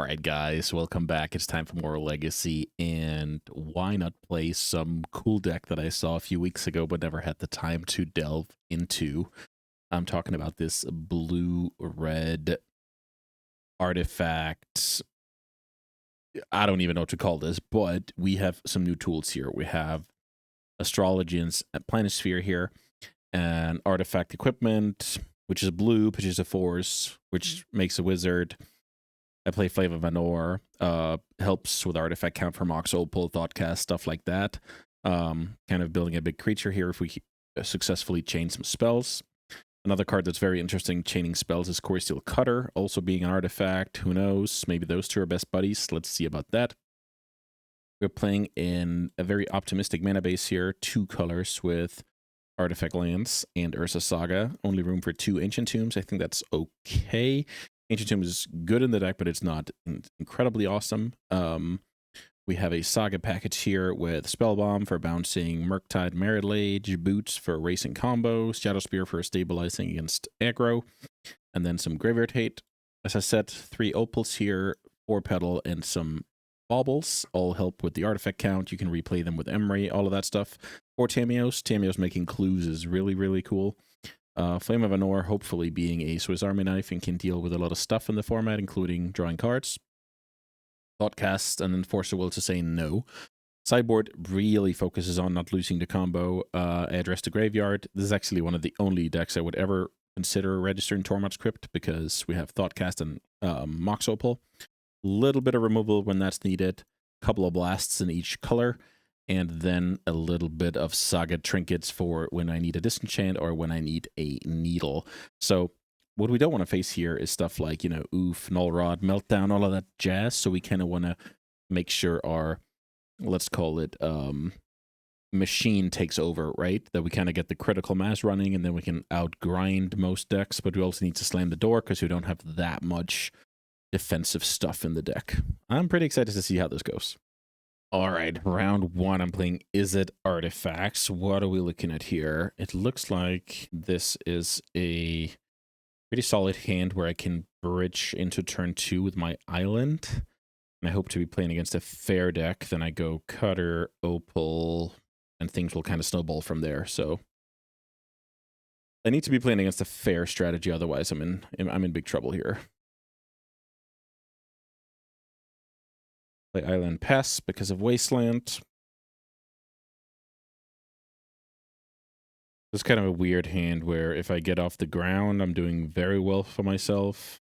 Alright guys, welcome back. It's time for more Legacy, and why not play some cool deck that I saw a few weeks ago but never had the time to delve into. I'm talking about this blue-red artifact. I don't even know what to call this, but we have some new tools here. We have Astrology and Planisphere here, and artifact equipment, which is blue, which is a force, which makes a wizard. I play Flavor Vanor, helps with artifact count for Mox Opal, Thoughtcast, stuff like that. Kind of building a big creature here if we successfully chain some spells. Another card that's very interesting chaining spells is Core Steel Cutter, also being an artifact. Who knows? Maybe those two are best buddies. Let's see about that. We're playing in a very optimistic mana base here, 2 colors with Artifact Lands and Ursa Saga. Only room for 2 Ancient Tombs. I think that's okay. Ancient Tomb is good in the deck, but it's not incredibly awesome. We have a Saga package here with Spellbomb for bouncing Murktide Merit-Lage, Boots for racing combos, Shadow Spear for stabilizing against aggro, and then some Graveyard Hate. As I said, 3 Opals here, 4 Petal, and some Baubles. All help with the artifact count. You can replay them with Emery, all of that stuff. 4 Tamios. Tamios making clues is really, really cool. Flame of Anor hopefully being a Swiss Army knife and can deal with a lot of stuff in the format, including drawing cards. Thoughtcast, and then force the will to say no. Sideboard really focuses on not losing the combo. Address the graveyard. This is actually one of the only decks I would ever consider registering Tormod's Crypt, because we have Thoughtcast and Mox Opal. Little bit of removal when that's needed. Couple of blasts in each color. And then a little bit of Saga trinkets for when I need a disenchant or when I need a needle. So what we don't want to face here is stuff like, you know, Oof, Null Rod, Meltdown, all of that jazz. So we kind of want to make sure our, let's call it, machine takes over, right? That we kind of get the critical mass running, and then we can outgrind most decks. But we also need to slam the door because we don't have that much defensive stuff in the deck. I'm pretty excited to see how this goes. All right, round 1, I'm playing Izzet Artifacts. What are we looking at here? It looks like this is a pretty solid hand where I can bridge into turn 2 with my island. And I hope to be playing against a fair deck. Then I go Cutter, Opal, and things will kind of snowball from there. So I need to be playing against a fair strategy, otherwise I'm in big trouble here. Play Island Pass because of Wasteland. It's kind of a weird hand where if I get off the ground, I'm doing very well for myself.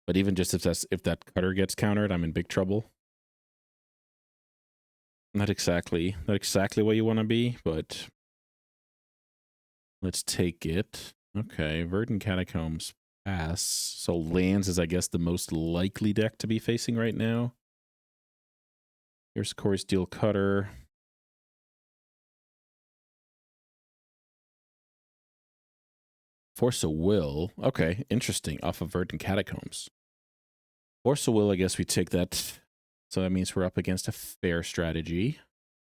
But even just if that cutter gets countered, I'm in big trouble. Not exactly where you want to be, but let's take it. Okay, Verdant Catacombs pass. So lands is, I guess, the most likely deck to be facing right now. Here's Core Steel Cutter. Force of Will. Okay, interesting. Off of Verdant Catacombs. Force of Will, I guess we take that. So that means we're up against a fair strategy.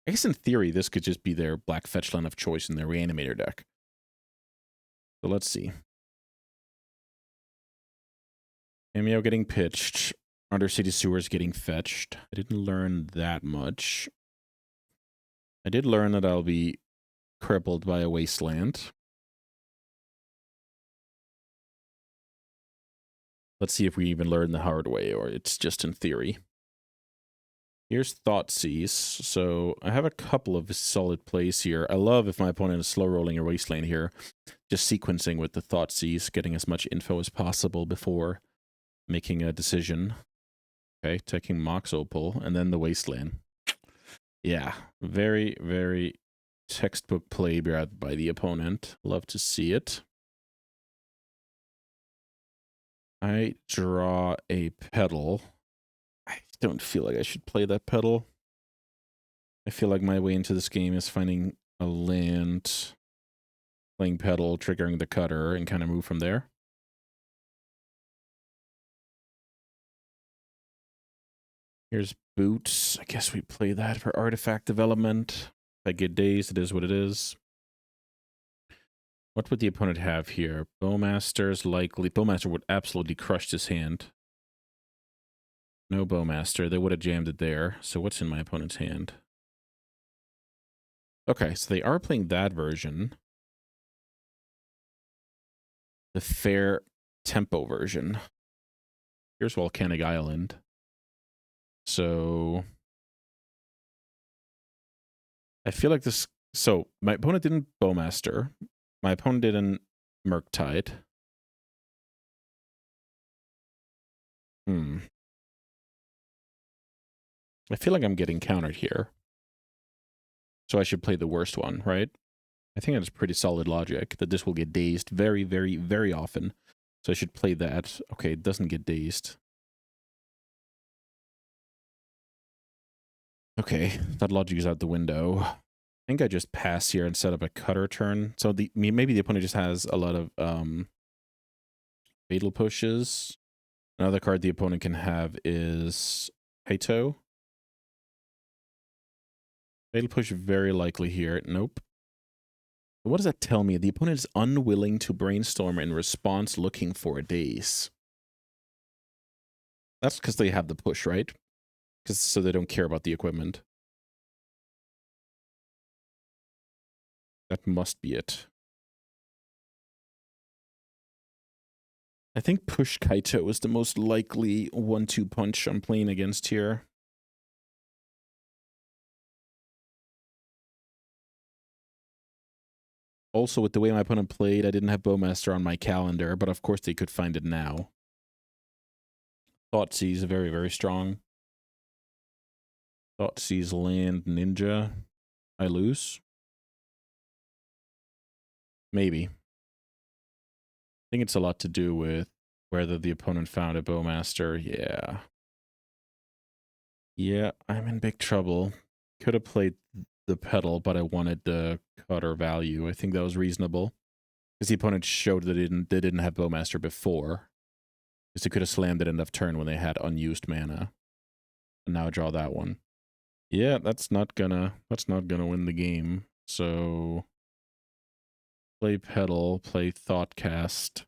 I guess in theory, this could just be their black fetch land of choice in their Reanimator deck. So let's see. Cameo getting pitched. Undercity Sewers getting fetched. I didn't learn that much. I did learn that I'll be crippled by a Wasteland. Let's see if we even learn the hard way, or it's just in theory. Here's Thoughtseize. So I have a couple of solid plays here. I love if my opponent is slow rolling a Wasteland here. Just sequencing with the Thoughtseize, getting as much info as possible before making a decision. Okay, taking Mox Opal, and then the Wasteland. Yeah, very, very textbook play by the opponent. Love to see it. I draw a Petal. I don't feel like I should play that Petal. I feel like my way into this game is finding a land, playing Petal, triggering the Cutter, and kind of move from there. Here's Boots. I guess we play that for artifact development. If I get dazed, it is what it is. What would the opponent have here? Bowmaster's likely. Bowmaster would absolutely crush this hand. No Bowmaster. They would have jammed it there. So what's in my opponent's hand? Okay, so they are playing that version. The fair tempo version. Here's Volcanic Island. So I feel like this... So my opponent didn't Bowmaster. My opponent didn't Murktide. I feel like I'm getting countered here. So I should play the worst one, right? I think that's pretty solid logic, that this will get dazed very, very, very often. So I should play that. Okay, it doesn't get dazed. Okay, that logic is out the window. I think I just pass here and set up a cutter turn. So maybe the opponent just has a lot of fatal pushes. Another card the opponent can have is Kaito. Fatal push very likely here. Nope. What does that tell me? The opponent is unwilling to brainstorm in response, looking for a daze. That's because they have the push, right? So they don't care about the equipment. That must be it. I think push Kaito is the most likely 1-2 punch I'm playing against here. Also, with the way my opponent played, I didn't have Bowmaster on my calendar, but of course they could find it now. Thoughtseize very, very strong. Thoughtseize land ninja. I lose. Maybe. I think it's a lot to do with whether the opponent found a Bowmaster. Yeah. Yeah, I'm in big trouble. Could have played the pedal, but I wanted the cutter value. I think that was reasonable. Because the opponent showed that they didn't have Bowmaster before. Because they could have slammed it end of turn when they had unused mana. And now draw that one. Yeah, that's not gonna win the game. So play pedal, play thoughtcast.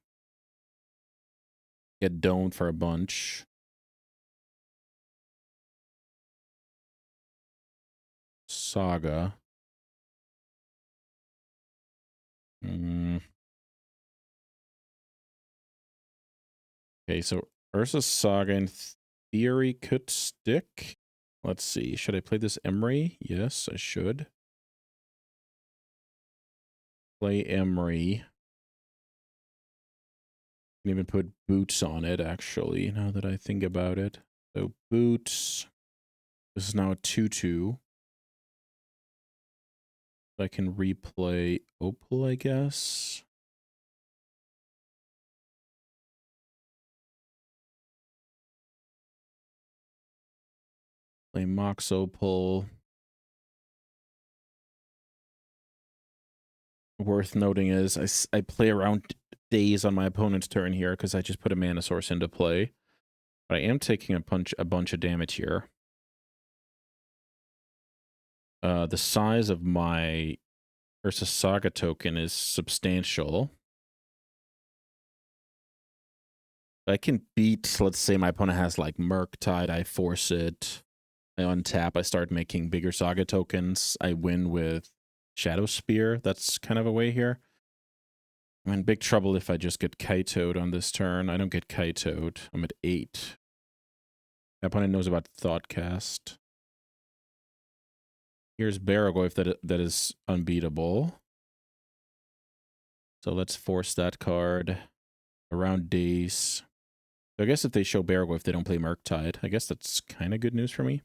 Get domed for a bunch. Saga. Okay, so Ursa's Saga in theory could stick. Let's see. Should I play this Emery? Yes, I should. Play Emery. Can even put boots on it, actually, now that I think about it. So boots. This is now a 2-2. I can replay Opal, I guess. Play Mox Opal. Worth noting is I play around days on my opponent's turn here because I just put a mana source into play. But I am taking a bunch of damage here. The size of my Ursa Saga token is substantial. I can beat, let's say my opponent has like Murktide, I force it. I untap, I start making bigger Saga tokens. I win with Shadow Spear. That's kind of a way here. I'm in big trouble if I just get Kaito'd on this turn. I don't get Kaito'd. I'm at 8. My opponent knows about Thoughtcast. Here's Baragorf that is unbeatable. So let's force that card around days. So I guess if they show Baragorf, they don't play Murktide. I guess that's kind of good news for me.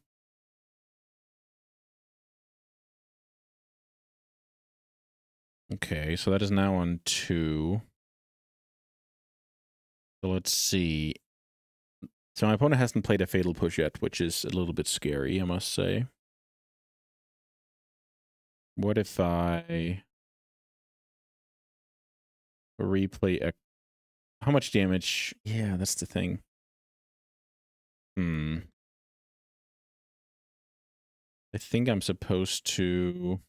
Okay, so that is now on 2. So let's see. So my opponent hasn't played a Fatal Push yet, which is a little bit scary, I must say. What if I replay a... How much damage? Yeah, that's the thing. I think I'm supposed to...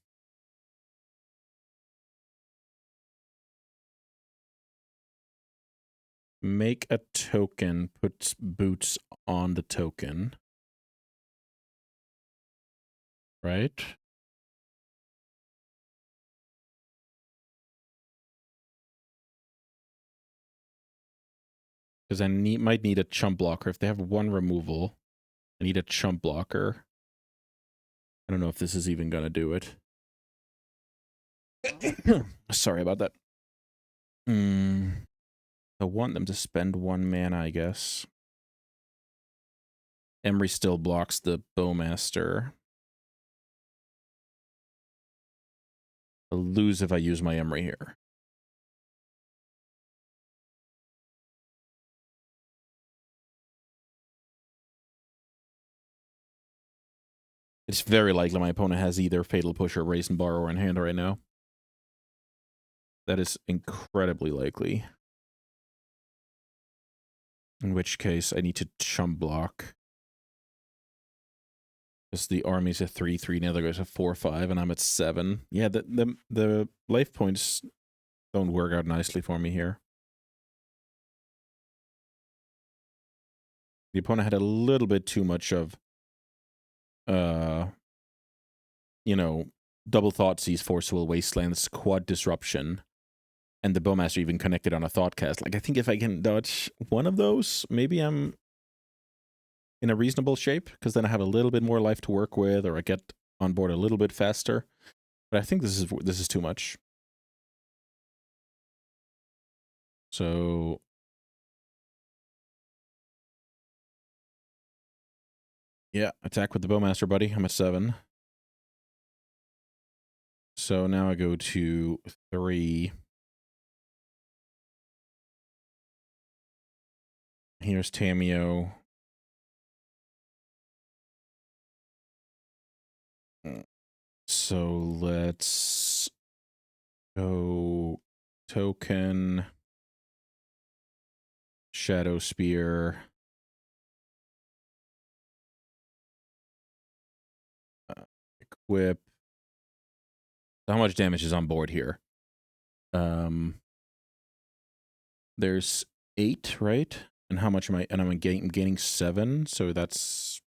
make a token, put boots on the token. Right? Because I might need a chump blocker. If they have one removal, I need a chump blocker. I don't know if this is even going to do it. Sorry about that. I want them to spend 1 mana, I guess. Emery still blocks the Bowmaster. I'll lose if I use my Emery here. It's very likely my opponent has either Fatal Push or Raise and Borrower in hand right now. That is incredibly likely. In which case, I need to chump block. Because the army's a 3/3, the other guy's a 4/5, and I'm at 7. Yeah, the life points don't work out nicely for me here. The opponent had a little bit too much of, you know, double Thoughtseize, Forceful Wastelands, Quad Disruption, and the Bowmaster even connected on a Thoughtcast. Like, I think if I can dodge one of those, maybe I'm in a reasonable shape, because then I have a little bit more life to work with, or I get on board a little bit faster. But I think this is too much. So yeah, attack with the Bowmaster, buddy. I'm at 7. So now I go to 3. Here's Tamiyo. So let's go token, Shadow Spear, equip. How much damage is on board here? There's 8, right? And how much am I? And I'm gaining 7, so that's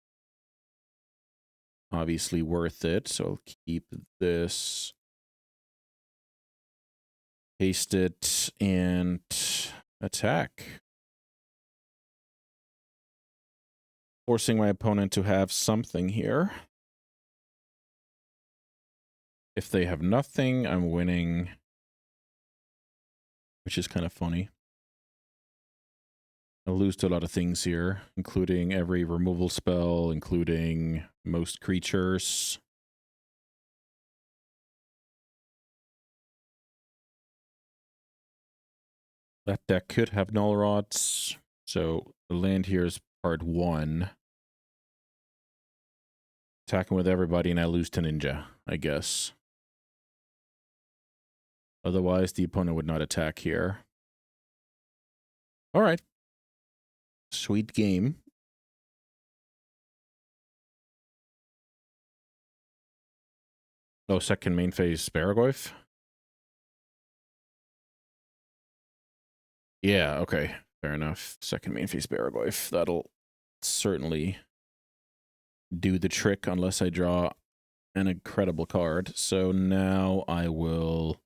obviously worth it. So I'll keep this, paste it, and attack. Forcing my opponent to have something here. If they have nothing, I'm winning, which is kind of funny. I'll lose to a lot of things here, including every removal spell, including most creatures. That deck could have null rots. So the land here is part 1. Attacking with everybody, and I lose to Ninja, I guess. Otherwise, the opponent would not attack here. All right. Sweet game. Oh, second main phase Baragorth? Yeah, okay. Fair enough. Second main phase Baragorth. That'll certainly do the trick unless I draw an incredible card. So now I will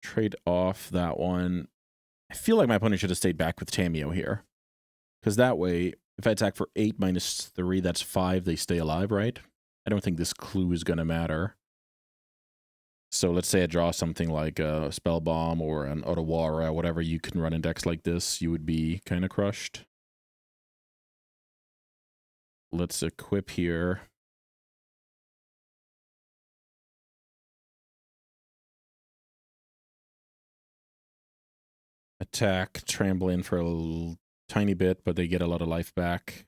trade off that one. I feel like my opponent should have stayed back with Tamiyo here. Because that way, if I attack for 8 minus 3, that's 5, they stay alive, right? I don't think this clue is going to matter. So let's say I draw something like a Spell Bomb or an Otawara, whatever you can run in decks like this, you would be kind of crushed. Let's equip here. Attack, Trampoline for a tiny bit, but they get a lot of life back.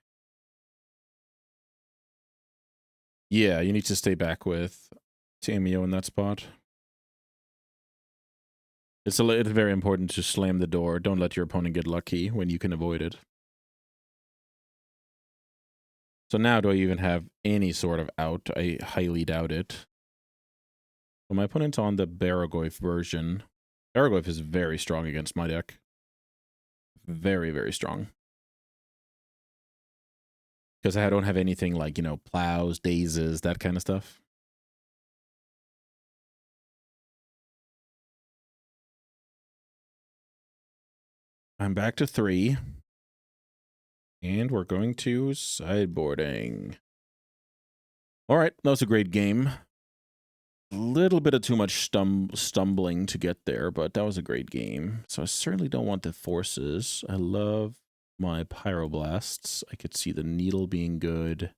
Yeah, you need to stay back with Tamiyo in that spot. It's very important to slam the door. Don't let your opponent get lucky when you can avoid it. So now do I even have any sort of out? I highly doubt it. Well, my opponent's on the Baragorth version. Baragorth is very strong against my deck. very, very strong. Because I don't have anything like, you know, plows, dazes, that kind of stuff. I'm back to 3. And we're going to sideboarding. All right, that was a great game. A little bit of too much stumbling to get there, but that was a great game. So I certainly don't want the forces. I love my pyroblasts. I could see the needle being good.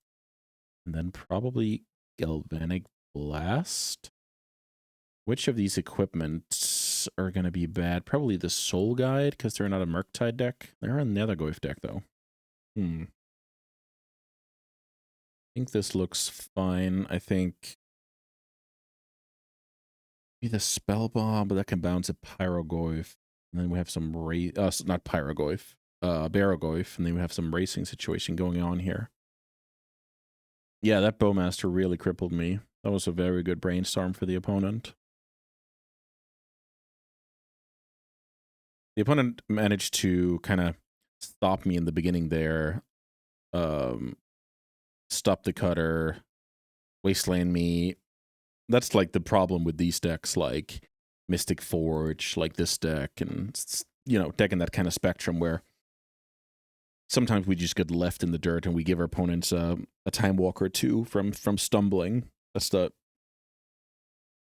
And then probably galvanic blast. Which of these equipments are going to be bad? Probably the Soul Guide, because they're not a Murktide deck. They're a Nethergoyf deck, though. I think this looks fine. I think maybe the Spell Bomb, but that can bounce a Pyrogoyf. And then we have some not Pyrogoyf, Barogoyf, and then we have some racing situation going on here. Yeah, that Bowmaster really crippled me. That was a very good brainstorm for the opponent. The opponent managed to kind of stop me in the beginning there. Stop the cutter, wasteland me. That's like the problem with these decks, like Mystic Forge, like this deck, and, you know, deck in that kind of spectrum where sometimes we just get left in the dirt and we give our opponents a time walk or two from stumbling. That's the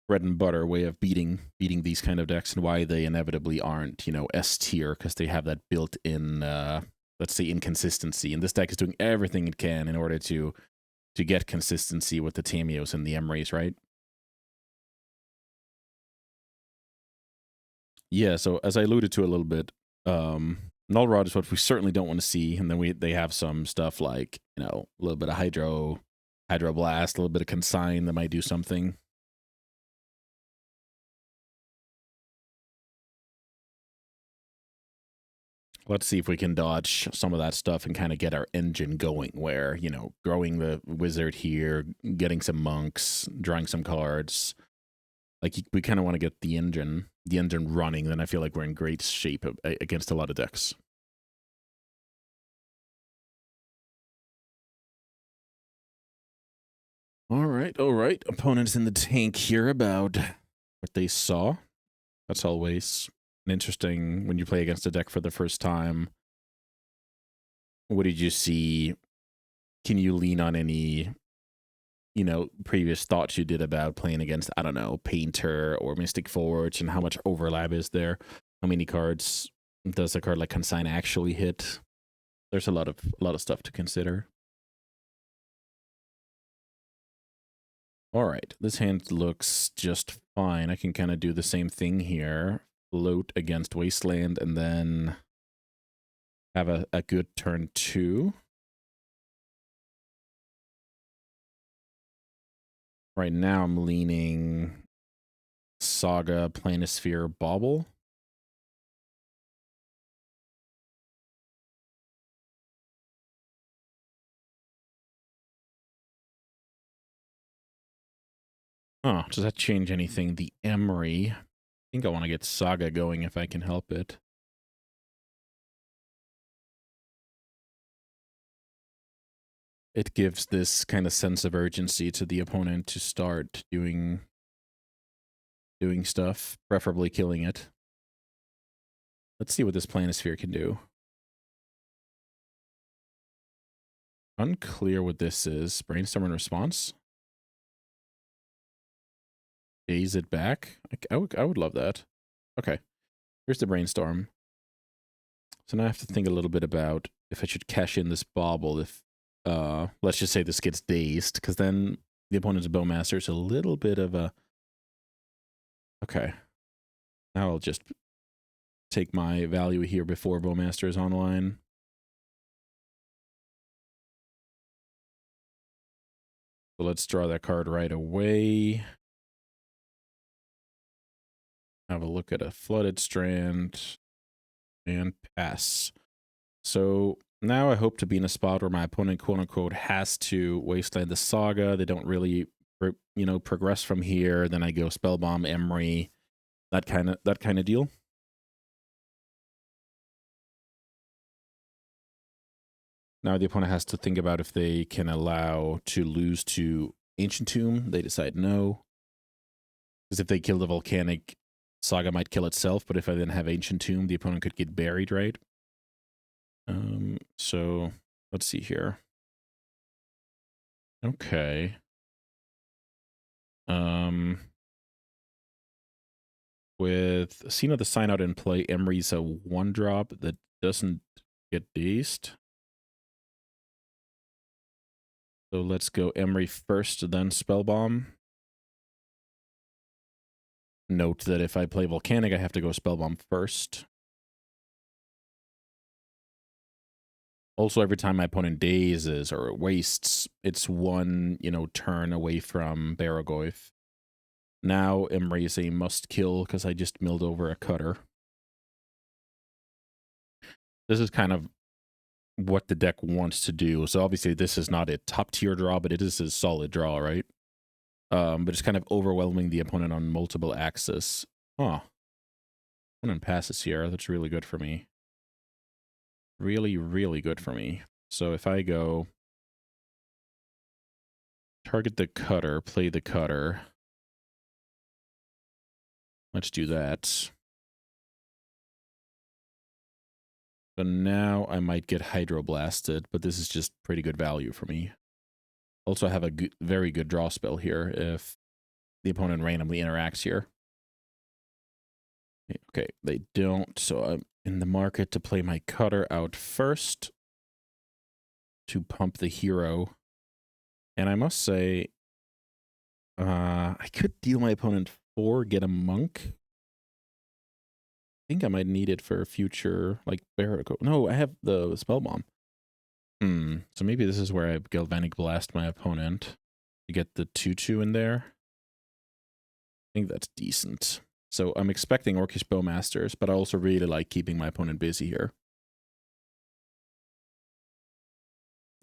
bread and butter way of beating these kind of decks, and why they inevitably aren't, you know, S tier, because they have that built-in, let's say, inconsistency. And this deck is doing everything it can in order to get consistency with the Tamios and the Emrys, right? Yeah, so as I alluded to a little bit, Null Rod is what we certainly don't want to see, and then they have some stuff like, you know, a little bit of Hydroblast, a little bit of Consign that might do something. Let's see if we can dodge some of that stuff and kind of get our engine going, where, you know, growing the wizard here, getting some monks, drawing some cards. Like, we kind of want to get the engine running, then I feel like we're in great shape against a lot of decks. All right. Opponents in the tank here about what they saw. That's always interesting when you play against a deck for the first time. What did you see? Can you lean on any, you know, previous thoughts you did about playing against, I don't know, Painter or Mystic Forge, and how much overlap is there? How many cards does a card like Consign actually hit? There's a lot of stuff to consider. All right, this hand looks just fine. I can kind of do the same thing here. Float against Wasteland, and then have a good turn 2. Right now I'm leaning Saga, Planisphere, Bauble. Oh, does that change anything? The Emery. I think I want to get Saga going if I can help it. It gives this kind of sense of urgency to the opponent to start doing stuff, preferably killing it. Let's see what this Planisphere can do. Unclear what this is. Brainstorm and response? Daze it back? I would love that. Okay. Here's the brainstorm. So now I have to think a little bit about if I should cash in this Bauble if, let's just say this gets dazed, because then the opponent's Bowmaster is a little bit of a... Okay. Now I'll just take my value here before Bowmaster is online. So let's draw that card right away. Have a look at a Flooded Strand and pass. So now I hope to be in a spot where my opponent, quote unquote, has to wasteland the Saga. They don't really, you know, progress from here. Then I go Spellbomb, Emery, that kind of deal. Now the opponent has to think about if they can allow to lose to Ancient Tomb. They decide no. Because if they kill the Volcanic, Saga might kill itself, but if I then have Ancient Tomb, the opponent could get buried, right? So let's see here. Okay. With Cena the Sign Out in play, Emery's a 1-drop that doesn't get dazed. So let's go Emery first, then Spellbomb. Note that if I play Volcanic, I have to go Spellbomb first. Also, every time my opponent dazes or wastes, it's 1, turn away from Baragoyf. Now Emery is a must-kill because I just milled over a Cutter. This is kind of what the deck wants to do. So obviously this is not a top-tier draw, but it is a solid draw, right? But it's kind of overwhelming the opponent on multiple axes. Huh. Opponent passes here. That's really good for me. Really, really good for me. So if I go target the Cutter, play the Cutter. Let's do that. So now I might get Hydroblasted, but this is just pretty good value for me. Also, I have a very good draw spell here if the opponent randomly interacts here. Okay, they don't, so I'm in the market to play my Cutter out first to pump the hero. And I must say, I could deal my opponent 4, get a Monk. I think I might need it for a future, like, Barraco. No, I have the Spellbomb. So maybe this is where I Galvanic Blast my opponent to get the 2/2 in there. I think that's decent. So I'm expecting Orcish Bowmasters, but I also really like keeping my opponent busy here.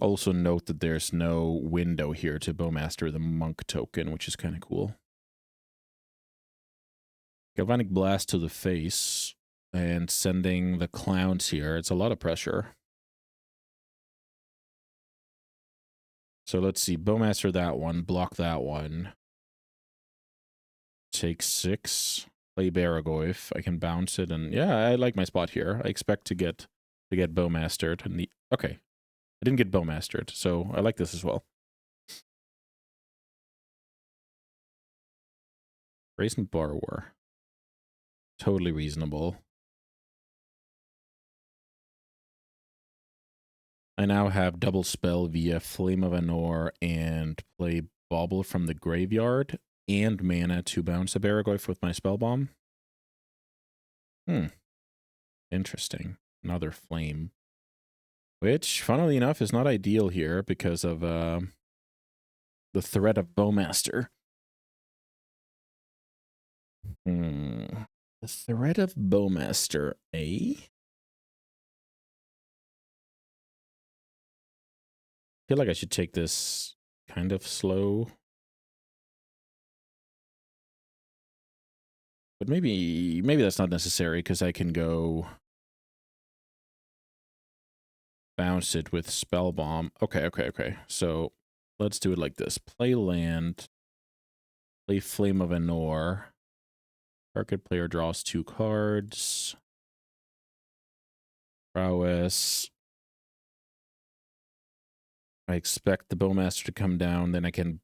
Also note that there's no window here to Bowmaster the Monk token, which is kind of cool. Galvanic Blast to the face and sending the clowns here. It's a lot of pressure. So let's see. Bowmaster that one. Block that one. Take 6. Play Baragoyf. I can bounce it. And yeah, I like my spot here. I expect to get Bowmastered. And okay. I didn't get Bowmastered. So I like this as well. Brazen Borrower. Totally reasonable. I now have double spell via Flame of Anor and play Bauble from the graveyard and mana to bounce a Baragoyf with my Spellbomb. Interesting. Another flame. Which, funnily enough, is not ideal here because of the threat of Bowmaster. The threat of Bowmaster, eh? I feel like I should take this kind of slow. But maybe that's not necessary because I can go bounce it with Spellbomb. Okay. So let's do it like this. Play land. Play Flame of Anor. Target player draws 2 cards. Prowess. I expect the Bowmaster to come down. Then I can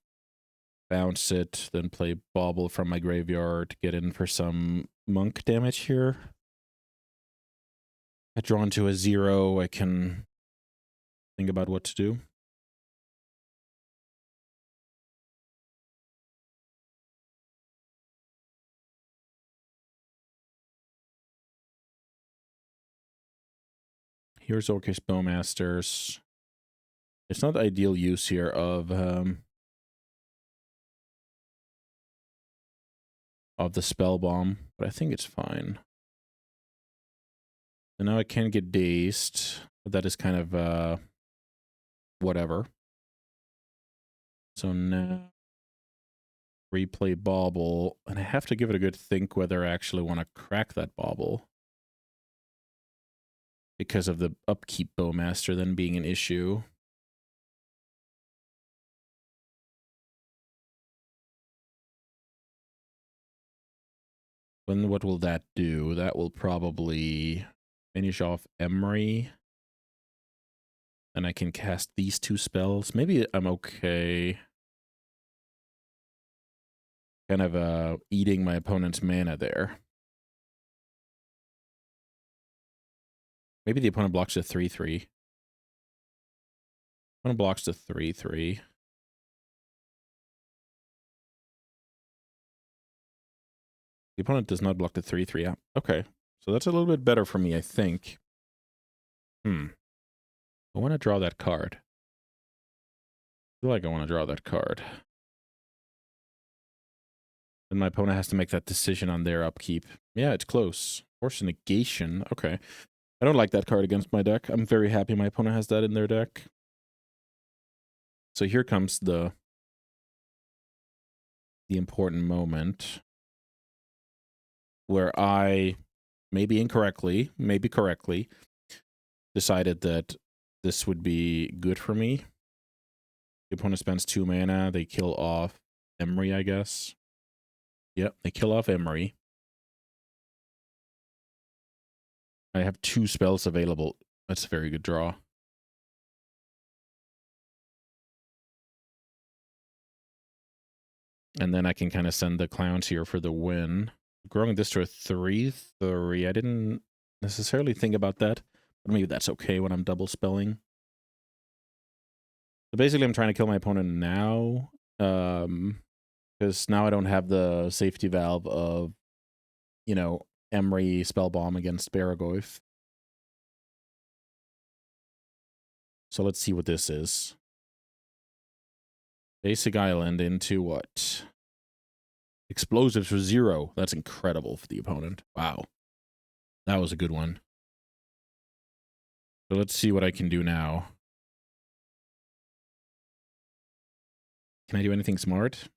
bounce it. Then play Bauble from my graveyard. Get in for some Monk damage here. I draw into a 0. I can think about what to do. Here's Orcish Bowmasters. It's not the ideal use here of the Spellbomb, but I think it's fine. And now I can get dazed, but that is kind of whatever. So now replay Bauble, and I have to give it a good think whether I actually want to crack that Bauble. because of the upkeep Bowmaster then being an issue. Then what will that do? That will probably finish off Emery. And I can cast these 2 spells. Maybe I'm okay. Kind of eating my opponent's mana there. Maybe the opponent blocks a 3/3. Opponent blocks the 3/3. The opponent does not block the 3/3. Yeah. Okay. So that's a little bit better for me, I think. I want to draw that card. I feel like I want to draw that card. Then my opponent has to make that decision on their upkeep. Yeah, it's close. Force negation. Okay. I don't like that card against my deck. I'm very happy my opponent has that in their deck. So here comes the important moment where I, maybe incorrectly, maybe correctly, decided that this would be good for me. The opponent spends 2 mana. They kill off Emery, I guess. Yep, they kill off Emery. I have 2 spells available. That's a very good draw. And then I can kind of send the clowns here for the win. Growing this to a 3/3. I didn't necessarily think about that. But maybe that's okay when I'm double spelling. So basically I'm trying to kill my opponent now. Because now I don't have the safety valve of, you know, Emery Spellbomb against Baragoyf. So let's see what this is. Basic Island into what? Explosives for 0. That's incredible for the opponent. Wow. That was a good one. So let's see what I can do now. Can I do anything smart?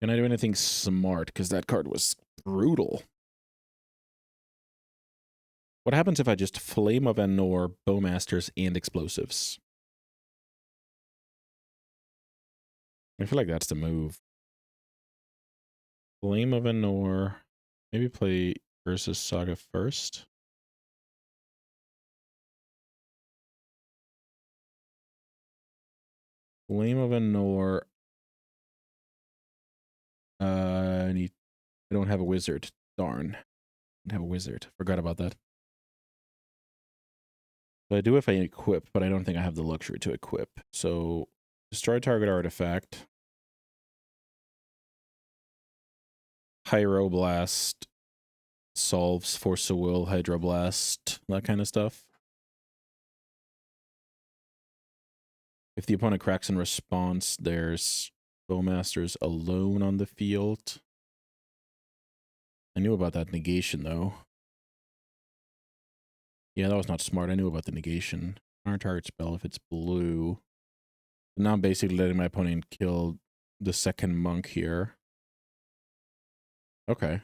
Can I do anything smart? Because that card was brutal. What happens if I just Flame of Anor, Bowmasters, and Explosives? I feel like that's the move. Flame of Anor. Maybe play Versus Saga first. Flame of Anor. I don't have a wizard. Darn. I don't have a wizard. Forgot about that. But I do if I equip, but I don't think I have the luxury to equip. So, destroy target artifact. Pyroblast solves Force of Will, Hydroblast, that kind of stuff. If the opponent cracks in response, there's Bowmasters alone on the field. I knew about that negation, though. Yeah, that was not smart. I knew about the negation. Counter target spell if it's blue. And now I'm basically letting my opponent kill the second monk here. Okay.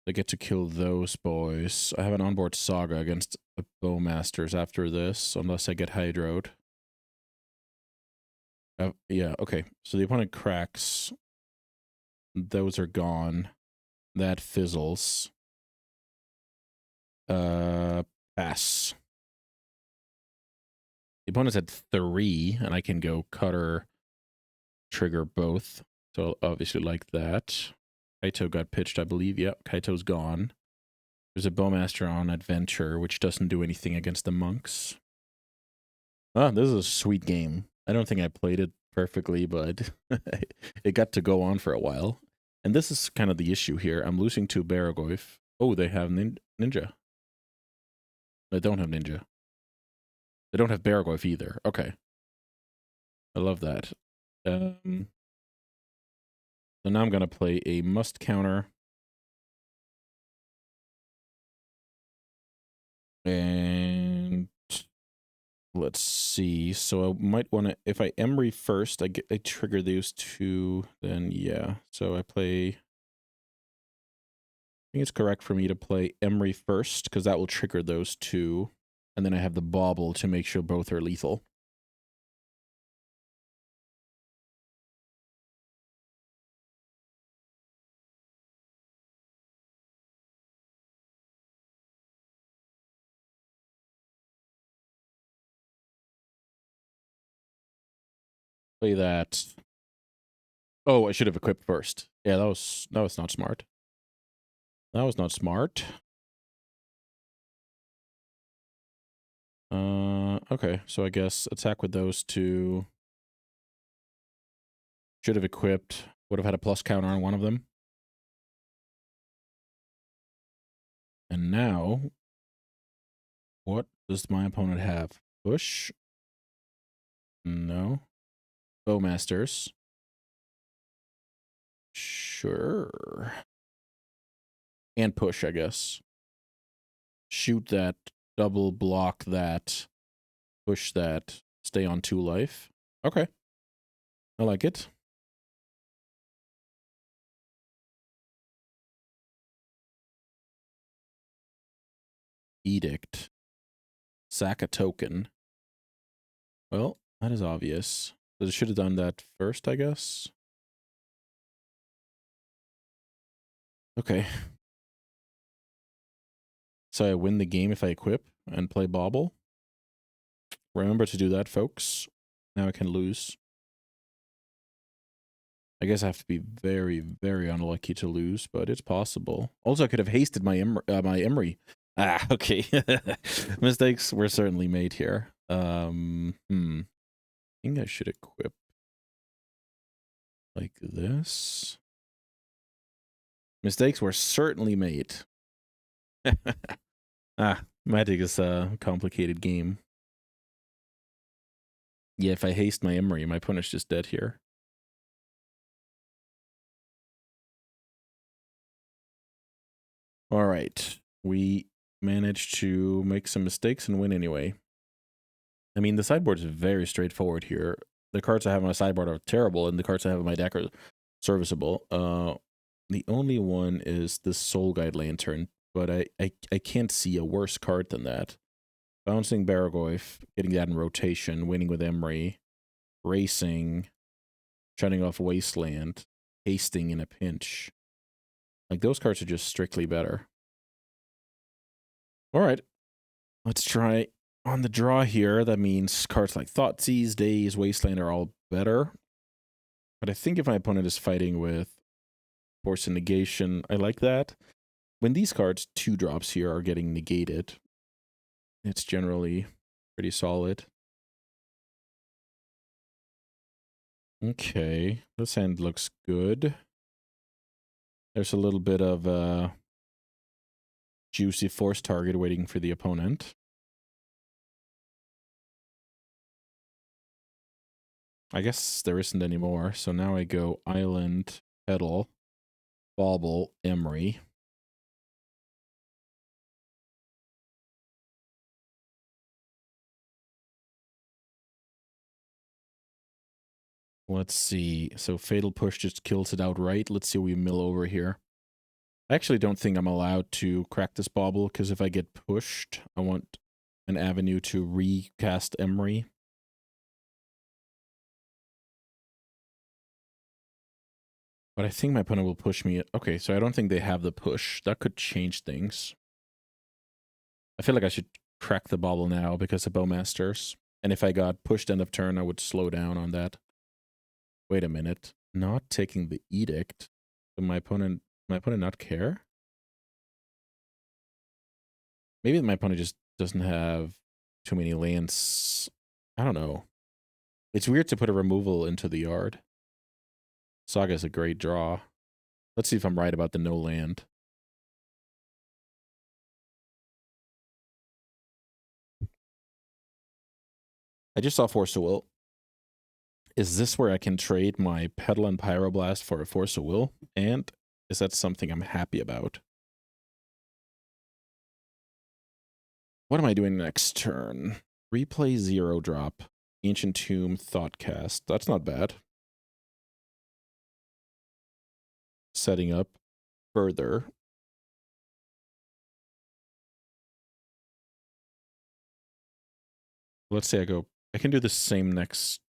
I get to kill those boys. I have an onboard Saga against the Bowmasters after this, unless I get Hydroed. Yeah, okay. So the opponent cracks. Those are gone. That fizzles. Pass. The opponent's at 3, and I can go cutter, trigger both. So obviously like that. Kaito got pitched, I believe. Yep, Kaito's gone. There's a Bowmaster on Adventure, which doesn't do anything against the monks. Oh, this is a sweet game. I don't think I played it perfectly, but it got to go on for a while. And this is kind of the issue here. I'm losing to Baragoyf. Oh, they have Ninja. They don't have Ninja. They don't have Baragoyf either. Okay. I love that. So now I'm going to play a must counter. And let's see. So I might want to, if I Emery first, I trigger those two, then yeah. So I play, I think it's correct for me to play Emery first, because that will trigger those two. And then I have the bauble to make sure both are lethal. Play that. Oh, I should have equipped first. Yeah, that was not smart. That was not smart. Okay, so I guess attack with those two. Should have equipped. Would have had a plus counter on one of them. And now, what does my opponent have? Push? No. Bowmasters. Sure. And push, I guess. Shoot that, double block that, push that, stay on 2 life. Okay. I like it. Edict. Sack a token. Well, that is obvious. So I should have done that first, I guess. Okay. So I win the game if I equip and play bauble. Remember to do that, folks. Now I can lose. I guess I have to be very, very unlucky to lose, but it's possible. Also, I could have hasted my Emery. Ah, okay. Mistakes were certainly made here. I think I should equip like this. Mistakes were certainly made. Magic is a complicated game. Yeah, if I haste my Emery, my opponent's just dead here. All right. We managed to make some mistakes and win anyway. I mean, the sideboard is very straightforward here. The cards I have on my sideboard are terrible, and the cards I have in my deck are serviceable. The only one is the Soul Guide Lantern, but I can't see a worse card than that. Bouncing Baragoyf, getting that in rotation, winning with Emery, racing, shutting off Wasteland, hasting in a pinch. Like, those cards are just strictly better. All right, let's try on the draw here. That means cards like Thoughtseize, Daze, Wasteland are all better. But I think if my opponent is fighting with Force and Negation, I like that. When these cards, 2-drops here, are getting negated, it's generally pretty solid. Okay, this hand looks good. There's a little bit of juicy force target waiting for the opponent. I guess there isn't any more, so now I go Island, Petal, Bauble, Emery. Let's see. So Fatal Push just kills it outright. Let's see what we mill over here. I actually don't think I'm allowed to crack this Bauble, because if I get pushed, I want an avenue to recast Emery. But I think my opponent will push me. Okay, so I don't think they have the push. That could change things. I feel like I should crack the Bauble now because of Bowmasters. And if I got pushed end of turn, I would slow down on that. Wait a minute. Not taking the Edict. Does my opponent not care? Maybe my opponent just doesn't have too many lands. I don't know. It's weird to put a removal into the yard. Saga's a great draw. Let's see if I'm right about the no land. I just saw Force of Will. Is this where I can trade my Petal and Pyroblast for a Force of Will? And is that something I'm happy about? What am I doing next turn? Replay 0 drop. Ancient Tomb, Thoughtcast. That's not bad. Setting up further. Let's say I can do the same next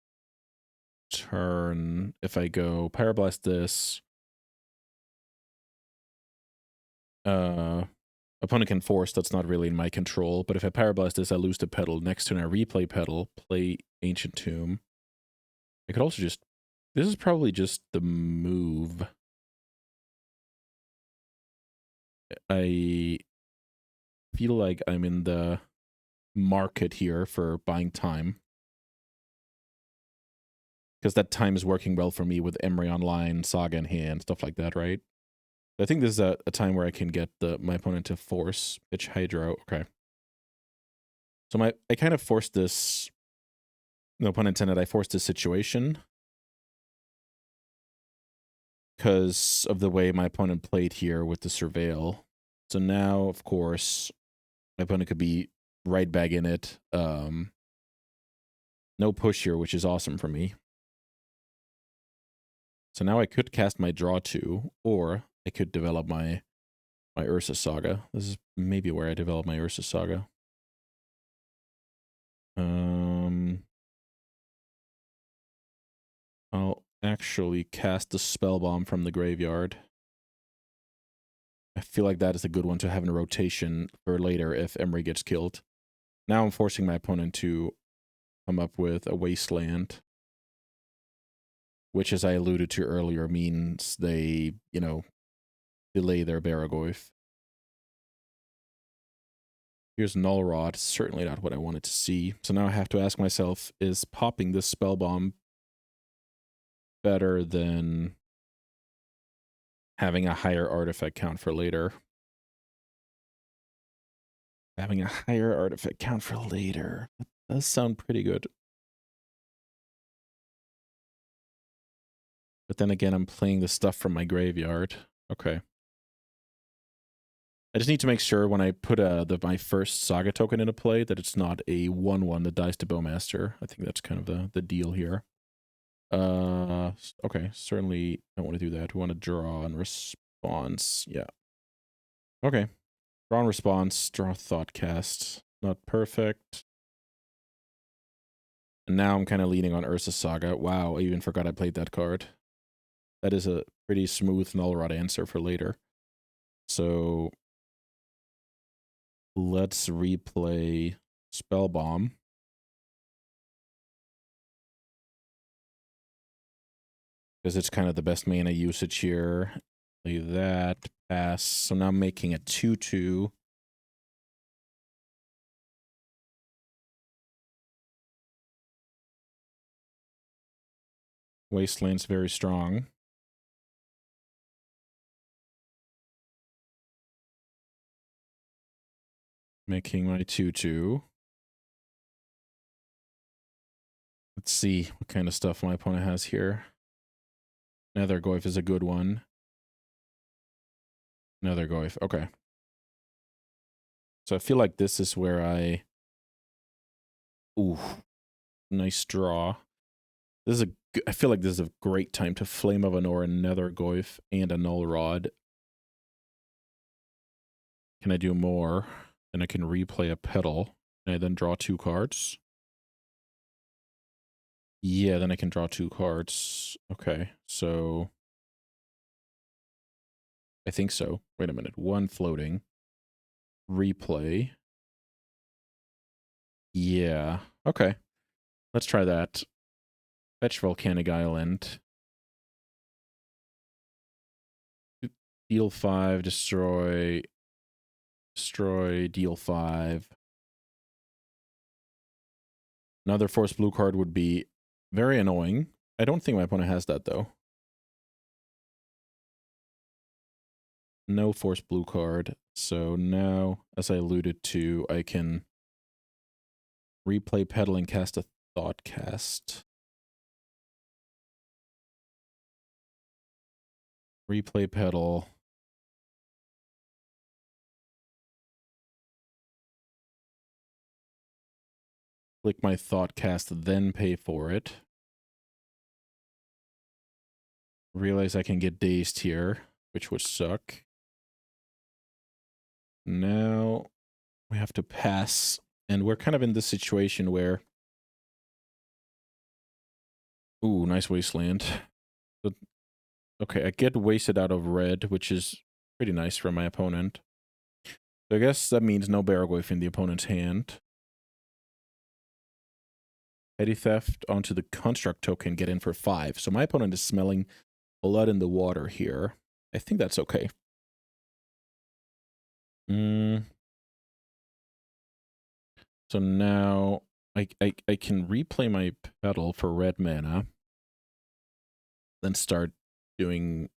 turn if I go Pyroblast this. Opponent can force, that's not really in my control, but if I Pyroblast this, I lose the pedal. Next turn I replay pedal, play Ancient Tomb. I could also just, this is probably just the move. I feel like I'm in the market here for buying time. Because that time is working well for me with Emery Online, Saga in hand, stuff like that, right? I think this is a time where I can get my opponent to force pitch Hydro. Okay. So I kind of forced this, no pun intended, I forced this situation because of the way my opponent played here with the Surveil. So now, of course, my opponent could be right back in it. No push here, which is awesome for me. So now I could cast my draw 2, or I could develop my Ursa Saga. This is maybe where I develop my Ursa Saga. I'll actually cast the Spell Bomb from the graveyard. I feel like that is a good one to have in a rotation for later if Emery gets killed. Now I'm forcing my opponent to come up with a Wasteland, which, as I alluded to earlier, means they, you know, delay their Baragoyf. Here's Null Rod, certainly not what I wanted to see. So now I have to ask myself, is popping this Spell Bomb better than having a higher artifact count for later? Having a higher artifact count for later. That does sound pretty good. But then again, I'm playing the stuff from my graveyard. Okay. I just need to make sure when I put my first Saga token into play that it's not a 1/1 that dies to Bowmaster. I think that's kind of the deal here. Okay, certainly don't want to do that. We want to draw and response. Yeah. Okay. Draw and response, draw Thoughtcast. Not perfect. And now I'm kind of leaning on Ursa Saga. Wow, I even forgot I played that card. That is a pretty smooth Null Rod answer for later. So let's replay Spell Bomb. Because it's kind of the best mana usage here. Play that, pass. So now I'm making a 2/2. Wasteland's very strong. Making my 2/2. Let's see what kind of stuff my opponent has here. Nethergoyf is a good one. Nethergoyf, okay. So I feel like this is where ooh, nice draw. I feel like this is a great time to Flame of Anor, Nethergoyf, and a Null Rod. Can I do more? Then I can replay a Petal. And I then draw 2 cards. Yeah, then I can draw 2 cards. Okay, so I think so. Wait a minute. 1 floating. Replay. Yeah. Okay. Let's try that. Fetch Volcanic Island. Deal 5, destroy, deal 5. Another force blue card would be very annoying. I don't think my opponent has that, though. No force blue card. So now, as I alluded to, I can replay Petal and cast a Thoughtcast. Replay Petal. click my thought cast, then pay for it. Realize I can get dazed here, which would suck. Now we have to pass, and we're kind of in this situation where... Ooh, nice wasteland. But, okay, I get wasted out of red, which is pretty nice for my opponent. So I guess that means no Barrowglyph in the opponent's hand. Petty Theft onto the Construct token, get in for 5. So my opponent is smelling blood in the water here. I think that's okay. So now I can replay my Petal for red mana. Then start doing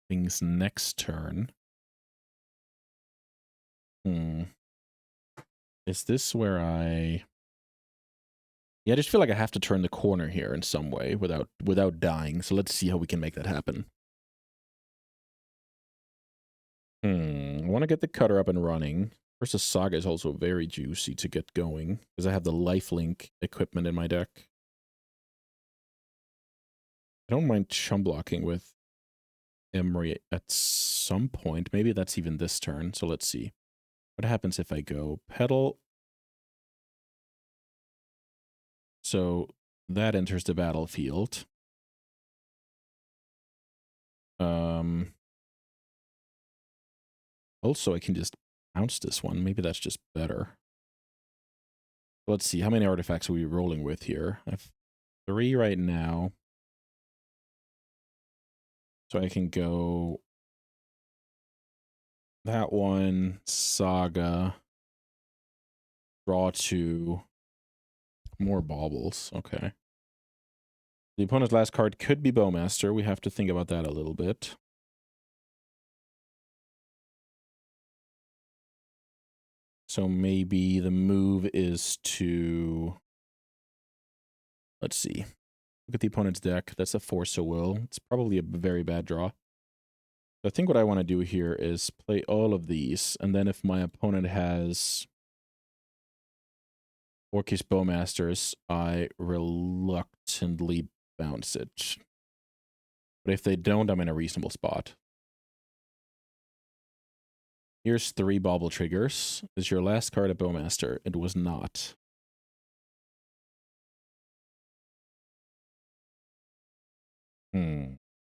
things next turn. Is this where I... Yeah, I just feel like I have to turn the corner here in some way without dying. So let's see how we can make that happen. I want to get the cutter up and running. Versus Saga is also very juicy to get going, because I have the lifelink equipment in my deck. I don't mind chum blocking with Emery at some point. Maybe that's even this turn, so let's see. What happens if I go Petal? So that enters the battlefield. Also, I can just bounce this one. Maybe that's just better. Let's see. How many artifacts are we rolling with here? I have 3 right now. So I can go that one, Saga, draw 2, more baubles. Okay. The opponent's last card could be Bowmaster. We have to think about that a little bit. So maybe the move is to... Let's see. Look at the opponent's deck. That's a Force of Will. It's probably a very bad draw. I think what I want to do here is play all of these, and then if my opponent has Orcish Bowmasters, I reluctantly bounce it. But if they don't, I'm in a reasonable spot. Here's 3 Bauble triggers. Is your last card a Bowmaster? It was not.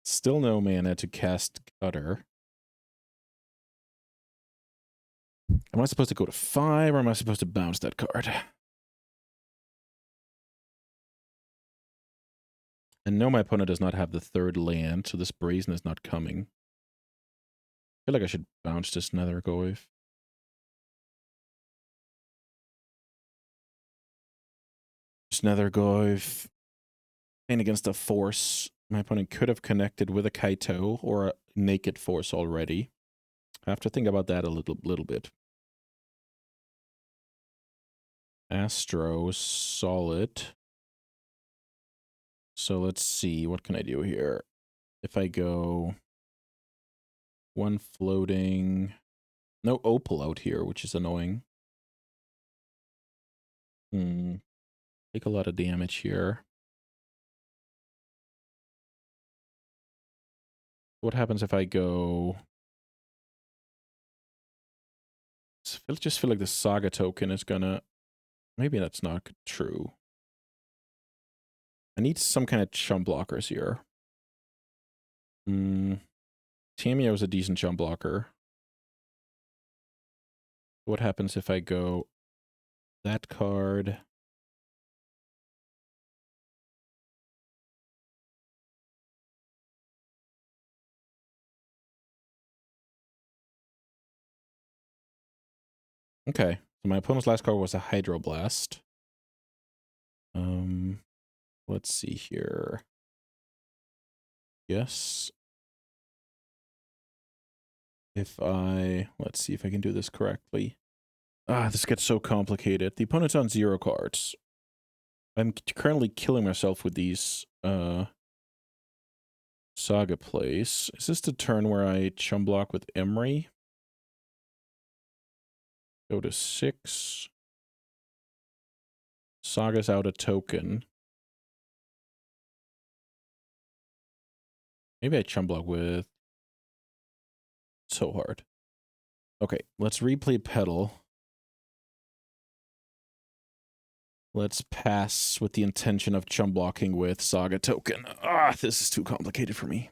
Still no mana to cast Cutter. Am I supposed to go to 5, or am I supposed to bounce that card? And no, my opponent does not have the 3rd land, so this Brazen is not coming. I feel like I should bounce this Nethergoyf. This Nethergoyf. Playing against a Force. My opponent could have connected with a Kaito or a Naked Force already. I have to think about that a little bit. Astro, solid. So let's see, what can I do here? If I go 1 floating, no Opal out here, which is annoying. Take a lot of damage here. What happens if I go... I just feel like the Saga token is gonna... Maybe that's not true. I need some kind of chump blockers here. Tameo is a decent chump blocker. What happens if I go that card? Okay, so my opponent's last card was a Hydroblast. Let's see here. Yes. If I... Let's see if I can do this correctly. This gets so complicated. The opponent's on 0 cards. I'm currently killing myself with these Saga plays. Is this the turn where I chum block with Emery? Go to 6. Saga's out a token. Maybe I chum block with... So hard. Okay, let's replay Petal. Let's pass with the intention of chum blocking with Saga token. Ah, this is too complicated for me.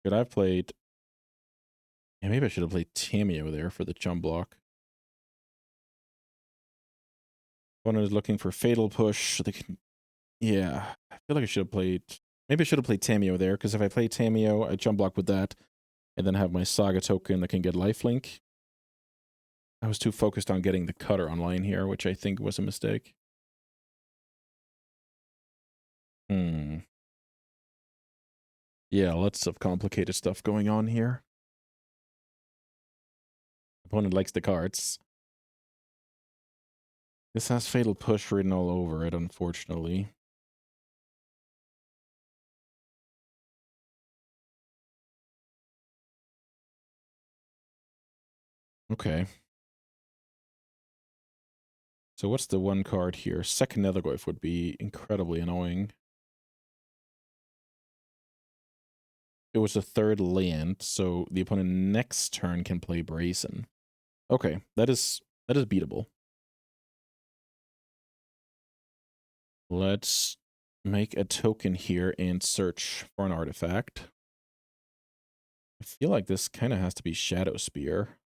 Could I have played... Yeah, maybe I should have played Tamio there for the chum block. Opponent is looking for Fatal Push. So they can... Yeah, I feel like I should have played... Maybe I should have played Tamio there, because if I play Tamio, I chum block with that, and then have my Saga token that can get lifelink. I was too focused on getting the cutter online here, which I think was a mistake. Yeah, lots of complicated stuff going on here. Opponent likes the cards. This has Fatal Push written all over it, unfortunately. Okay. So what's the one card here? Second Netherglyph would be incredibly annoying. It was a third land, so the opponent next turn can play Brazen. Okay, that is beatable. Let's make a token here and search for an artifact. I feel like this kind of has to be Shadow Spear.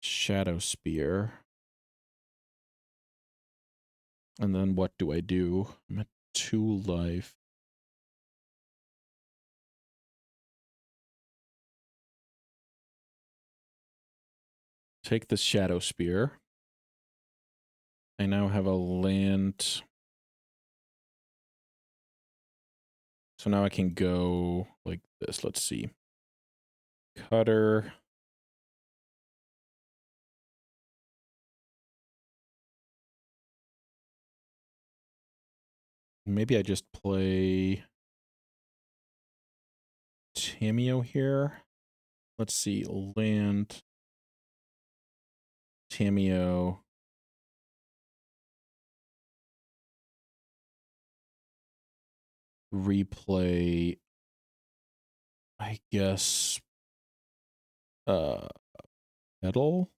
Shadow Spear. And then what do I do? I'm at 2 life. Take the Shadow Spear. I now have a land. So now I can go like this. Let's see. Cutter. Maybe I just play Tamio here. Let's see. Land. Tamio. Replay. I guess. Petal.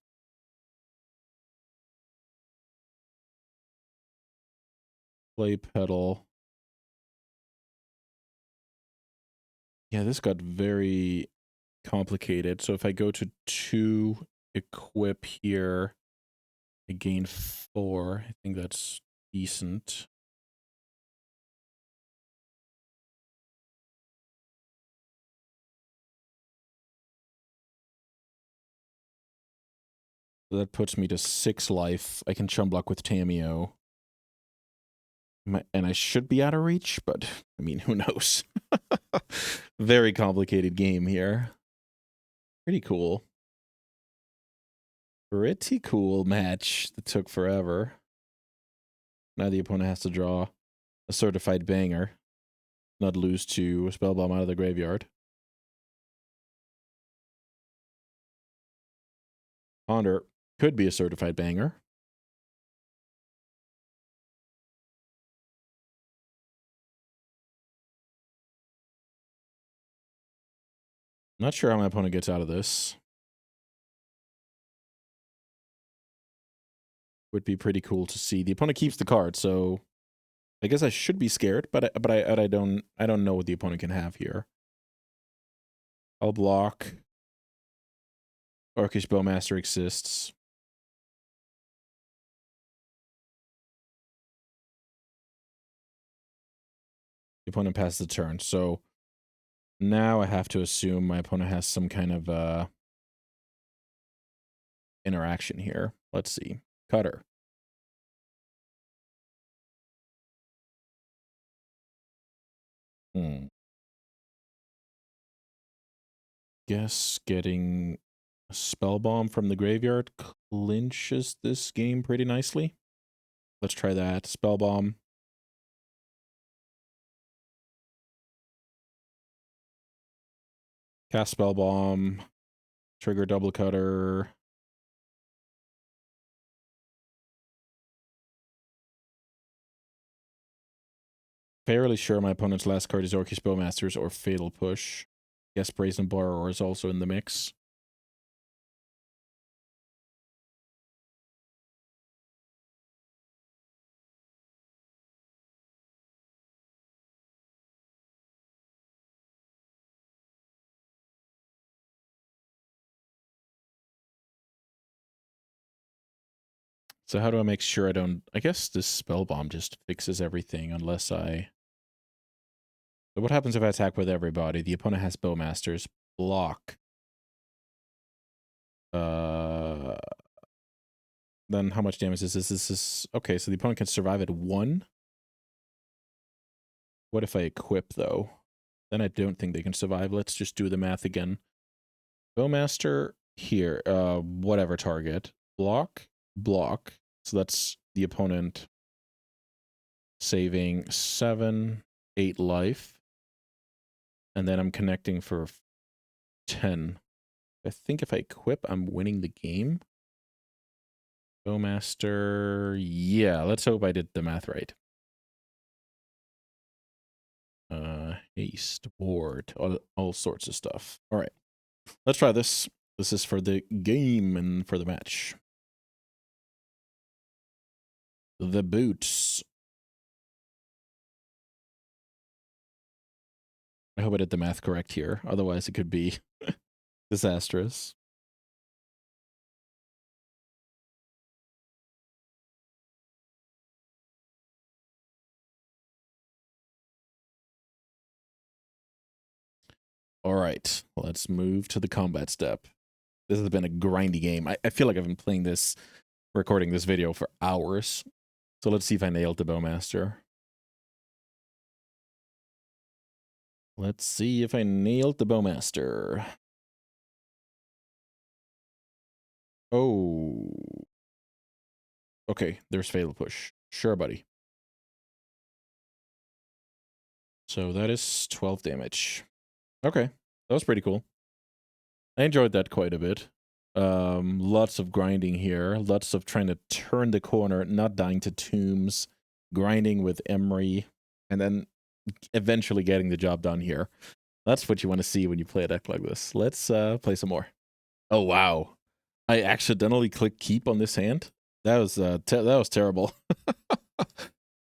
Play Petal. Yeah, this got very complicated. So if I go to 2 equip here, I gain 4. I think that's decent. So that puts me to 6 life. I can chum block with Tamio. And I should be out of reach, but I mean, who knows? Very complicated game here. Pretty cool. Pretty cool match that took forever. Now the opponent has to draw a certified banger, not lose to Spellbomb out of the graveyard. Ponder could be a certified banger. Not sure how my opponent gets out of this. Would be pretty cool to see. The opponent keeps the card, so I guess I should be scared, but I don't know what the opponent can have here. I'll block. Orcish Bowmaster exists. The opponent passes the turn, so now I have to assume my opponent has some kind of interaction here. Let's see. Cutter. Guess getting a Spellbomb from the graveyard clinches this game pretty nicely. Let's try that. Spellbomb. Cast Spell Bomb. Trigger Double Cutter. Fairly sure my opponent's last card is Orcish Bowmasters or Fatal Push. Guess Brazen Borrower is also in the mix. So how do I make sure I don't... I guess this Spell Bomb just fixes everything unless I... So what happens if I attack with everybody? The opponent has Bowmasters. Block. Then how much damage is this? This is... Okay, so the opponent can survive at 1. What if I equip, though? Then I don't think they can survive. Let's just do the math again. Bowmaster here. Whatever target. Block. Block. So that's the opponent saving 7, 8 life. And then I'm connecting for 10. I think if I equip, I'm winning the game. Bowmaster. Yeah, let's hope I did the math right. Haste, ward, all sorts of stuff. All right, let's try this. This is for the game and for the match. The boots. I hope I did the math correct here. Otherwise, it could be disastrous. All right, let's move to the combat step. This has been a grindy game. I feel like I've been playing this, recording this video for hours. So let's see if I nailed the Bowmaster. Let's see if I nailed the Bowmaster. Oh. Okay, there's Fatal Push. Sure, buddy. So that is 12 damage. Okay, that was pretty cool. I enjoyed that quite a bit. Lots of grinding here. Lots of trying to turn the corner, not dying to tombs, grinding with Emery, and then eventually getting the job done here. That's what you want to see when you play a deck like this. Let's play some more. Oh, wow. I accidentally clicked keep on this hand. That was terrible.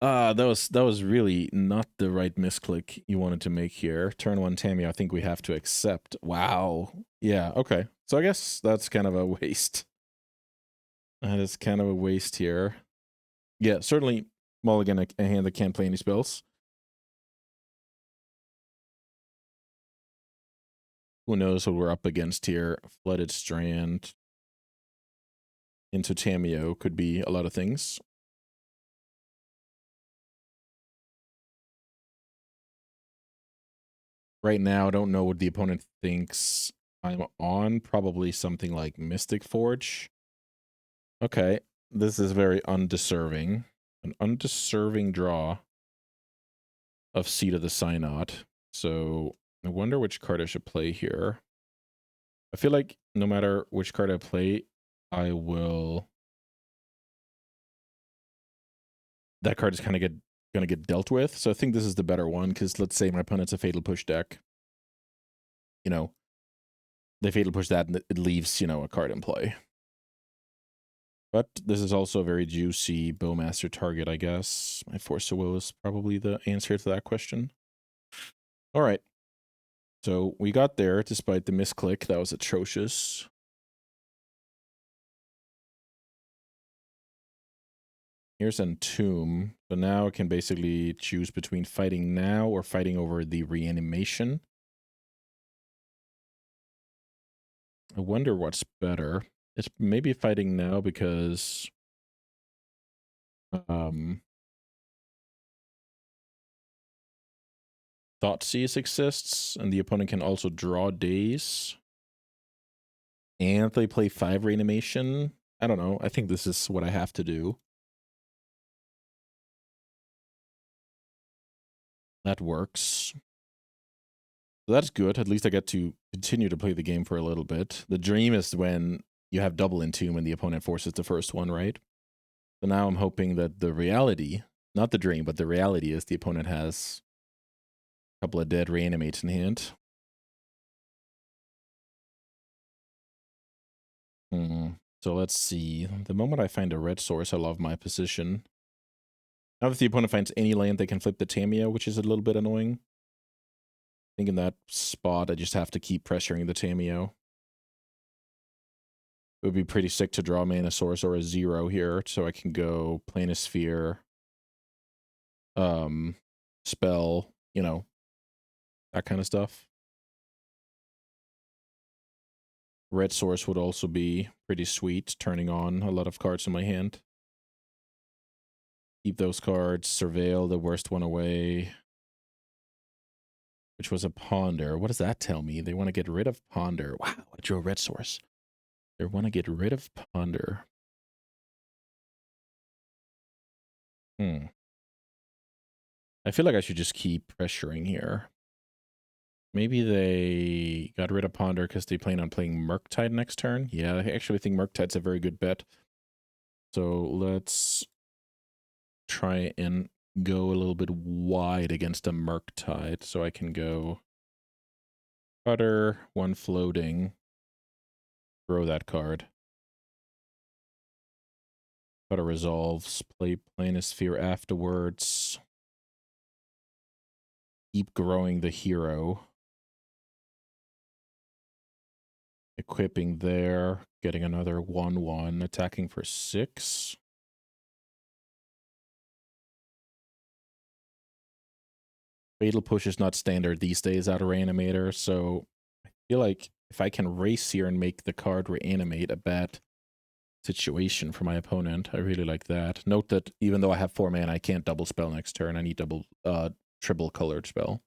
That was really not the right misclick you wanted to make here. Turn 1 Tammy, I think we have to accept. Wow. Yeah, okay. So I guess that's kind of a waste. That is kind of a waste here. Yeah, certainly mulligan a hand that can't play any spells. Who knows what we're up against here? Flooded Strand into Tamio could be a lot of things. Right now, I don't know what the opponent thinks I'm on. Probably something like Mystic Forge. Okay, this is very undeserving. An undeserving draw of Seed of the Synod. So I wonder which card I should play here. I feel like no matter which card I play, I will... That card is kind of going to get dealt with. So I think this is the better one, because let's say my opponent's a Fatal Push deck. You know, they Fatal Push that and it leaves, you know, a card in play. But this is also a very juicy Bowmaster target, I guess. My Force of Will is probably the answer to that question. All right. So we got there despite the misclick. That was atrocious. Here's Entomb. So now I can basically choose between fighting now or fighting over the reanimation. I wonder what's better. It's maybe fighting now because Thoughtseize exists, and the opponent can also draw days. And they play 5 reanimation. I don't know. I think this is what I have to do. That works. So that's good. At least I get to continue to play the game for a little bit. The dream is when you have double Entomb and the opponent forces the first one, right? So now I'm hoping that the reality, not the dream, but the reality is the opponent has a couple of dead reanimates in hand. So let's see. The moment I find a red source, I love my position. Now if the opponent finds any land, they can flip the Tamiyo, which is a little bit annoying. I think in that spot, I just have to keep pressuring the Tamiyo. It would be pretty sick to draw mana source or a 0 here, so I can go Planisphere, spell, you know, that kind of stuff. Red source would also be pretty sweet, turning on a lot of cards in my hand. Keep those cards, surveil the worst one away, which was a Ponder. What does that tell me? They want to get rid of Ponder. Wow, I drew a red source. They want to get rid of Ponder. I feel like I should just keep pressuring here. Maybe they got rid of Ponder because they plan on playing Murktide next turn. Yeah, I actually think Murktide's a very good bet. So let's try and go a little bit wide against a Murktide. So I can go Cutter, one floating, throw that card. Cutter resolves, play Planisphere afterwards. Keep growing the hero. Equipping there, getting another 1/1, attacking for 6. Fatal Push is not standard these days out of Reanimator, so I feel like if I can race here and make the card reanimate, a bad situation for my opponent. I really like that. Note that even though I have 4 mana, I can't double spell next turn. I need triple colored spell.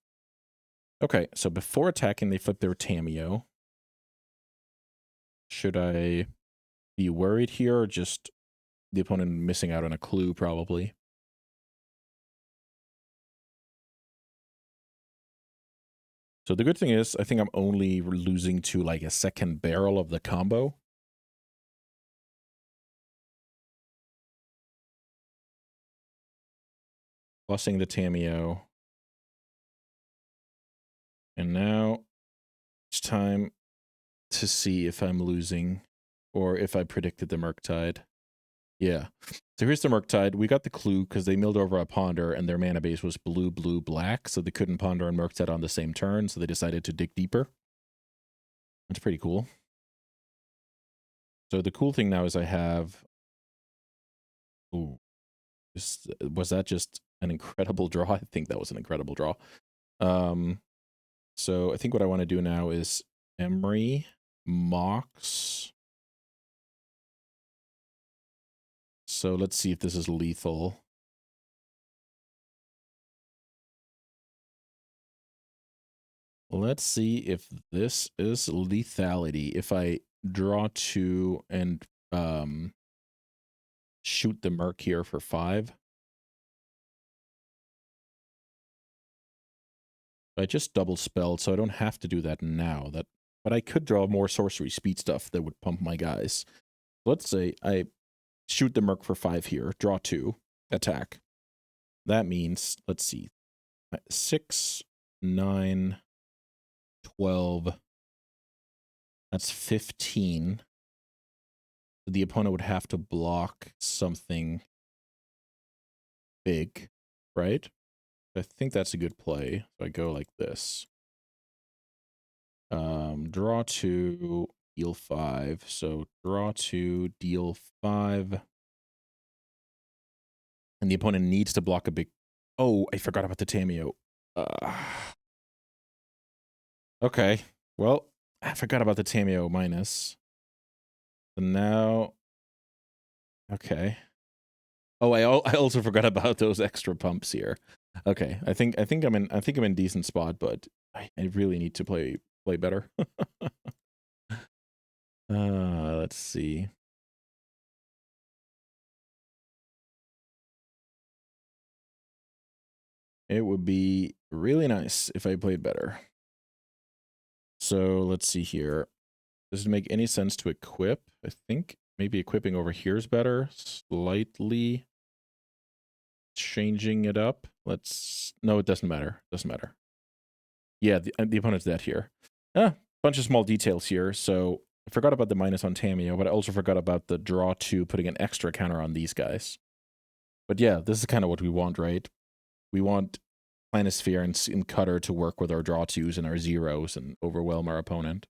Okay, so before attacking, they flip their Tamiyo. Should I be worried here or just the opponent missing out on a clue, probably? So the good thing is, I think I'm only losing to like a second barrel of the combo. Plussing the Tamiyo. And now it's time to see if I'm losing or if I predicted the Murktide. Yeah. So here's the Murktide. We got the clue because they milled over a Ponder and their mana base was blue, blue, black. So they couldn't Ponder and Murktide on the same turn. So they decided to dig deeper. That's pretty cool. So the cool thing now is I have... Ooh. Was that just an incredible draw? I think that was an incredible draw. So I think what I want to do now is Emery, Mox. So let's see if this is lethal. Let's see if this is lethality. If I draw 2 and shoot the Merc here for 5. I just double spelled, so I don't have to do that now. But I could draw more sorcery speed stuff that would pump my guys. Let's say I shoot the Merc for 5 here, draw 2, attack. That means, let's see, 6, 9, 12. That's 15. The opponent would have to block something big, right? I think that's a good play. So I go like this. Draw 2, deal 5. So draw 2, deal 5. And the opponent needs to block a big... Oh, I forgot about the Tamiyo. Okay. Well, I forgot about the Tamiyo minus. So now... Okay. Oh, I also forgot about those extra pumps here. Okay, I think I'm in decent spot, but I really need to play better. Let's see. It would be really nice if I played better. So let's see here. Does it make any sense to equip? I think maybe equipping over here is better. Slightly changing it up. No, it doesn't matter. Doesn't matter. Yeah, the opponent's dead here. Bunch of small details here. So I forgot about the minus on Tamiyo, but I also forgot about the draw 2 putting an extra counter on these guys. But yeah, this is kind of what we want, right? We want Planisphere and Cutter to work with our draw 2s and our 0s and overwhelm our opponent.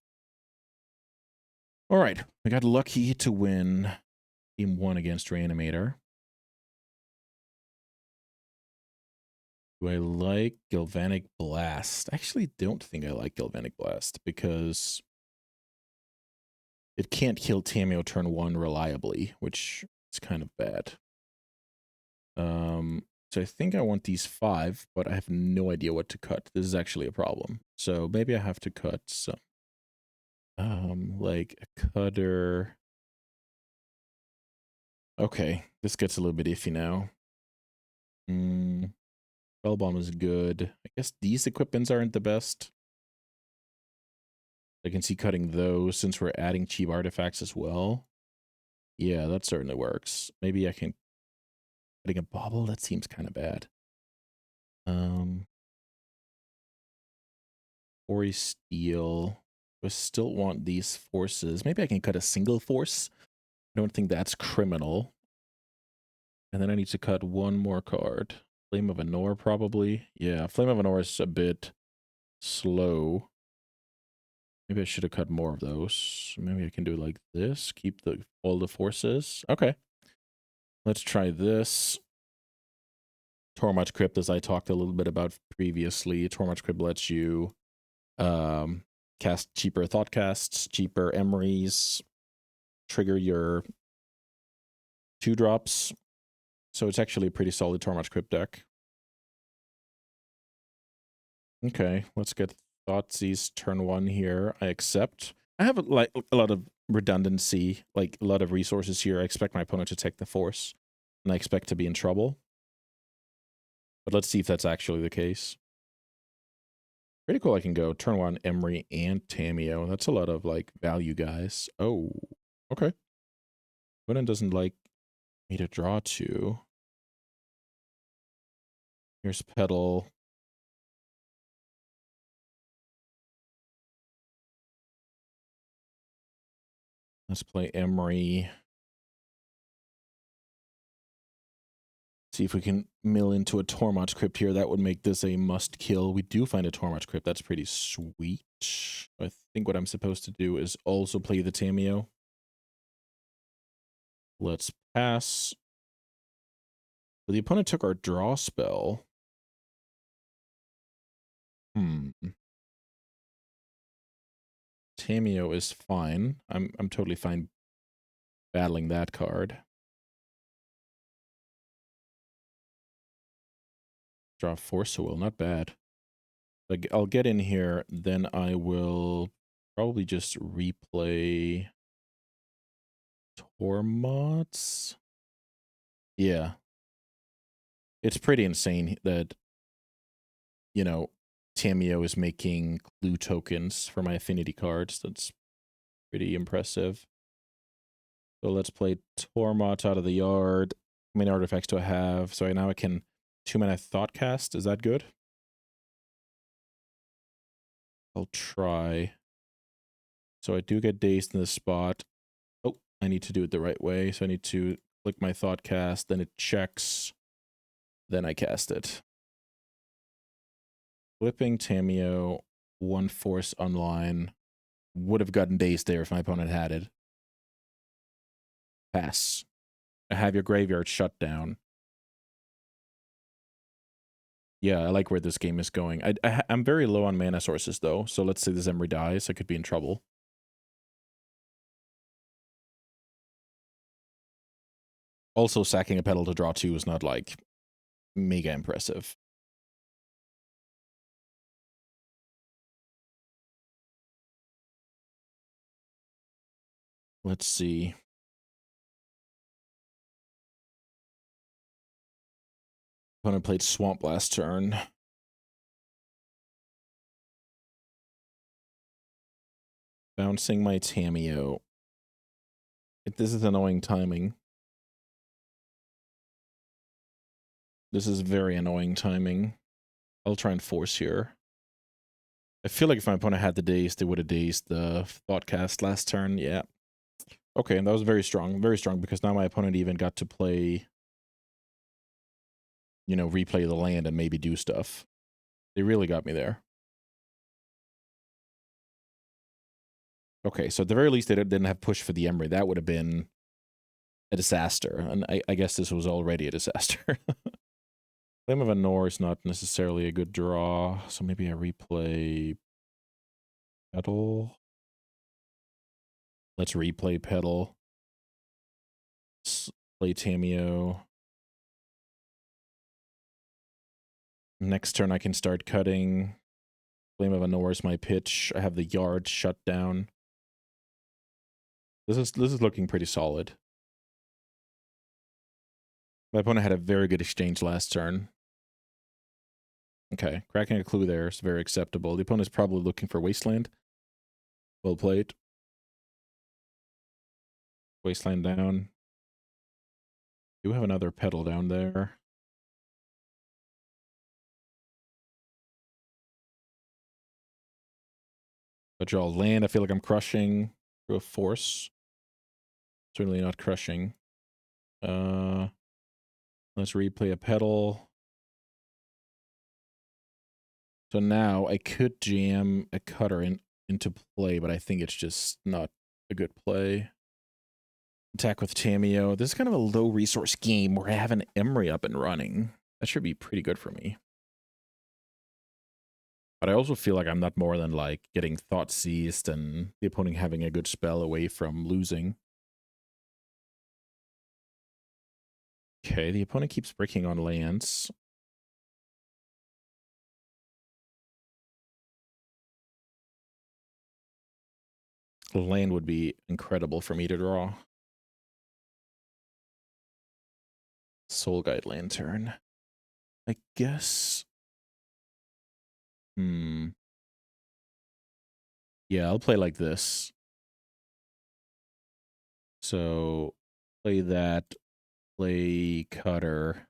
All right, we got lucky to win Game 1 against Reanimator. Do I like Galvanic Blast? I actually don't think I like Galvanic Blast because it can't kill Tamiyo turn 1 reliably, which is kind of bad. So I think I want these 5, but I have no idea what to cut. This is actually a problem. So maybe I have to cut some, like a Cutter. Okay, this gets a little bit iffy now. Spellbomb is good. I guess these equipments aren't the best. I can see cutting those since we're adding cheap artifacts as well. Yeah, that certainly works. Maybe I can... Cutting a bauble? That seems kind of bad. Ori Steel. I still want these forces. Maybe I can cut a single force. I don't think that's criminal. And then I need to cut one more card. Flame of Anor, probably. Yeah, Flame of Anor is a bit slow. Maybe I should have cut more of those. Maybe I can do it like this. Keep all the forces. Okay. Let's try this. Tormach Crypt, as I talked a little bit about previously. Tormach Crypt lets you cast cheaper Thoughtcasts, cheaper Emeries, trigger your 2-drops. So it's actually a pretty solid Tormach Crypt deck. Okay, let's get Thoughtseize turn 1 here. I accept. I have like a lot of redundancy, like a lot of resources here. I expect my opponent to take the force, and I expect to be in trouble. But let's see if that's actually the case. Pretty cool. I can go turn 1 Emery and Tamiyo. That's a lot of like value guys. Oh, okay. Opponent doesn't like me to draw 2. Here's Petal. Let's play Emery. See if we can mill into a Tormach Crypt here. That would make this a must kill. We do find a Tormach Crypt. That's pretty sweet. I think what I'm supposed to do is also play the Tamiyo. Let's pass. But the opponent took our draw spell. Tamiyo is fine. I'm totally fine battling that card. Draw Force Will, not bad. I'll get in here, then I will probably just replay Tormots. Yeah. It's pretty insane that, you know, Tamiyo is making clue tokens for my affinity cards. That's pretty impressive. So let's play Tormot out of the yard. How many artifacts do I have? So now I can 2-mana Thoughtcast. Is that good? I'll try. So I do get dazed in this spot. Oh, I need to do it the right way. So I need to click my Thoughtcast, then it checks, then I cast it. Flipping Tamiyo, 1 force online. Would have gotten dazed there if my opponent had it. Pass. I have your graveyard shut down. Yeah, I like where this game is going. I'm very low on mana sources, though. So let's say this Emery dies. I could be in trouble. Also, sacking a Petal to draw 2 is not, like, mega impressive. Let's see. Opponent played Swamp last turn. Bouncing my Tamiyo. This is annoying timing. This is very annoying timing. I'll try and force here. I feel like if my opponent had the daze, they would have dazed the Thoughtcast last turn. Yeah. Okay, and that was very strong, because now my opponent even got to play, you know, replay the land and maybe do stuff. They really got me there. Okay, so at the very least, they didn't have push for the Emery. That would have been a disaster, and I guess this was already a disaster. Flame of Anor is not necessarily a good draw, so maybe I replay Petal. Let's replay Petal. Play Tamiyo. Next turn I can start cutting. Flame of Anor is my pitch. I have the yard shut down. This is looking pretty solid. My opponent had a very good exchange last turn. Okay, cracking a clue there is very acceptable. The opponent's probably looking for Wasteland. Well played. Wasteland down. Do have another Petal down there. But draw land. I feel like I'm crushing through a force. Certainly not crushing. Let's replay a Petal. So now I could jam a cutter into play, but I think it's just not a good play. Attack with Tamiyo. This is kind of a low resource game where I have an Emery up and running. That should be pretty good for me. But I also feel like I'm not more than like getting thought seized and the opponent having a good spell away from losing. Okay, the opponent keeps breaking on lands. Land would be incredible for me to draw. Soul Guide Lantern. I guess. Yeah, I'll play like this. So play that. Play cutter.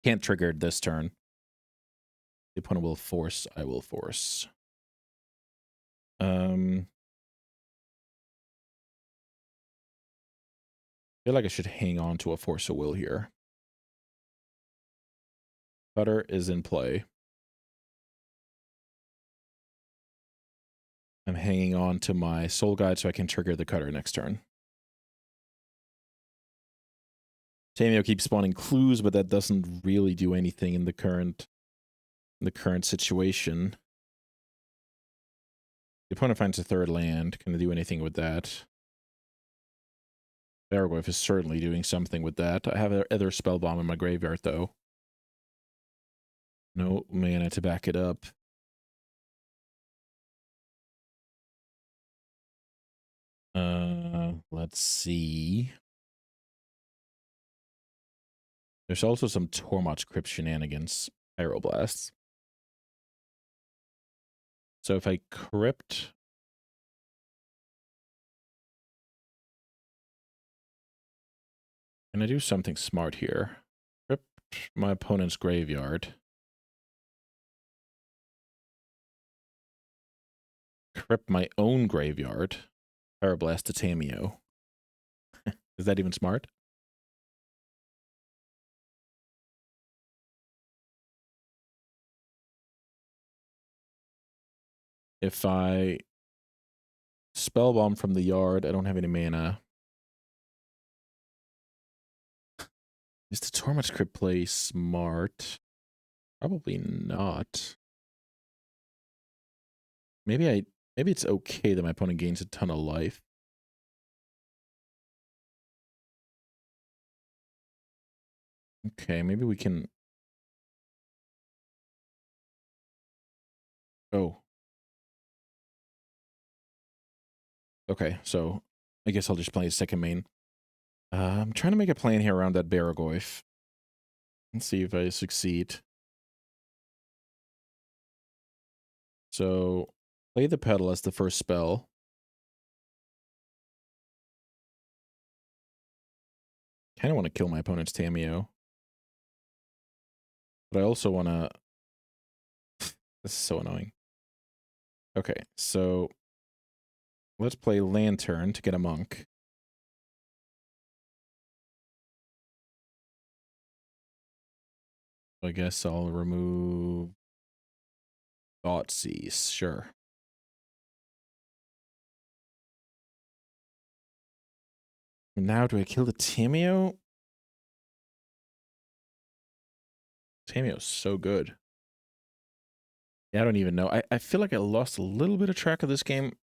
Can't trigger it this turn. The opponent will force. I will force. I feel like I should hang on to a force of will here. Cutter is in play. I'm hanging on to my Soul Guide so I can trigger the cutter next turn. Tamiyo keeps spawning clues, but that doesn't really do anything in the current situation. The opponent finds a third land. Can I do anything with that? Baragorf is certainly doing something with that. I have other Spellbomb in my graveyard, though. No mana to back it up. Let's see. There's also some Tormod's Crypt shenanigans. Pyroblasts. So if I crypt... Can I do something smart here? Crypt my opponent's graveyard. Crypt my own graveyard. Pyroblast to Tamiyo. Is that even smart? If I Spellbomb from the yard, I don't have any mana. Is the Tormod's Crypt play smart? Probably not. Maybe it's okay that my opponent gains a ton of life. Okay, maybe we can... Oh. Okay, so I guess I'll just play a second main. I'm trying to make a plan here around that Baragorf. Let's see if I succeed. So Play the pedal as the first spell. Kind of want to kill my opponent's Tamiyo. But I also want to... This is so annoying. Okay, so let's play Lantern to get a monk. I guess I'll remove Thoughtseize, sure. Now do I kill the Tamiyo? Tamiyo's so good. Yeah, I don't even know. I feel like I lost a little bit of track of this game.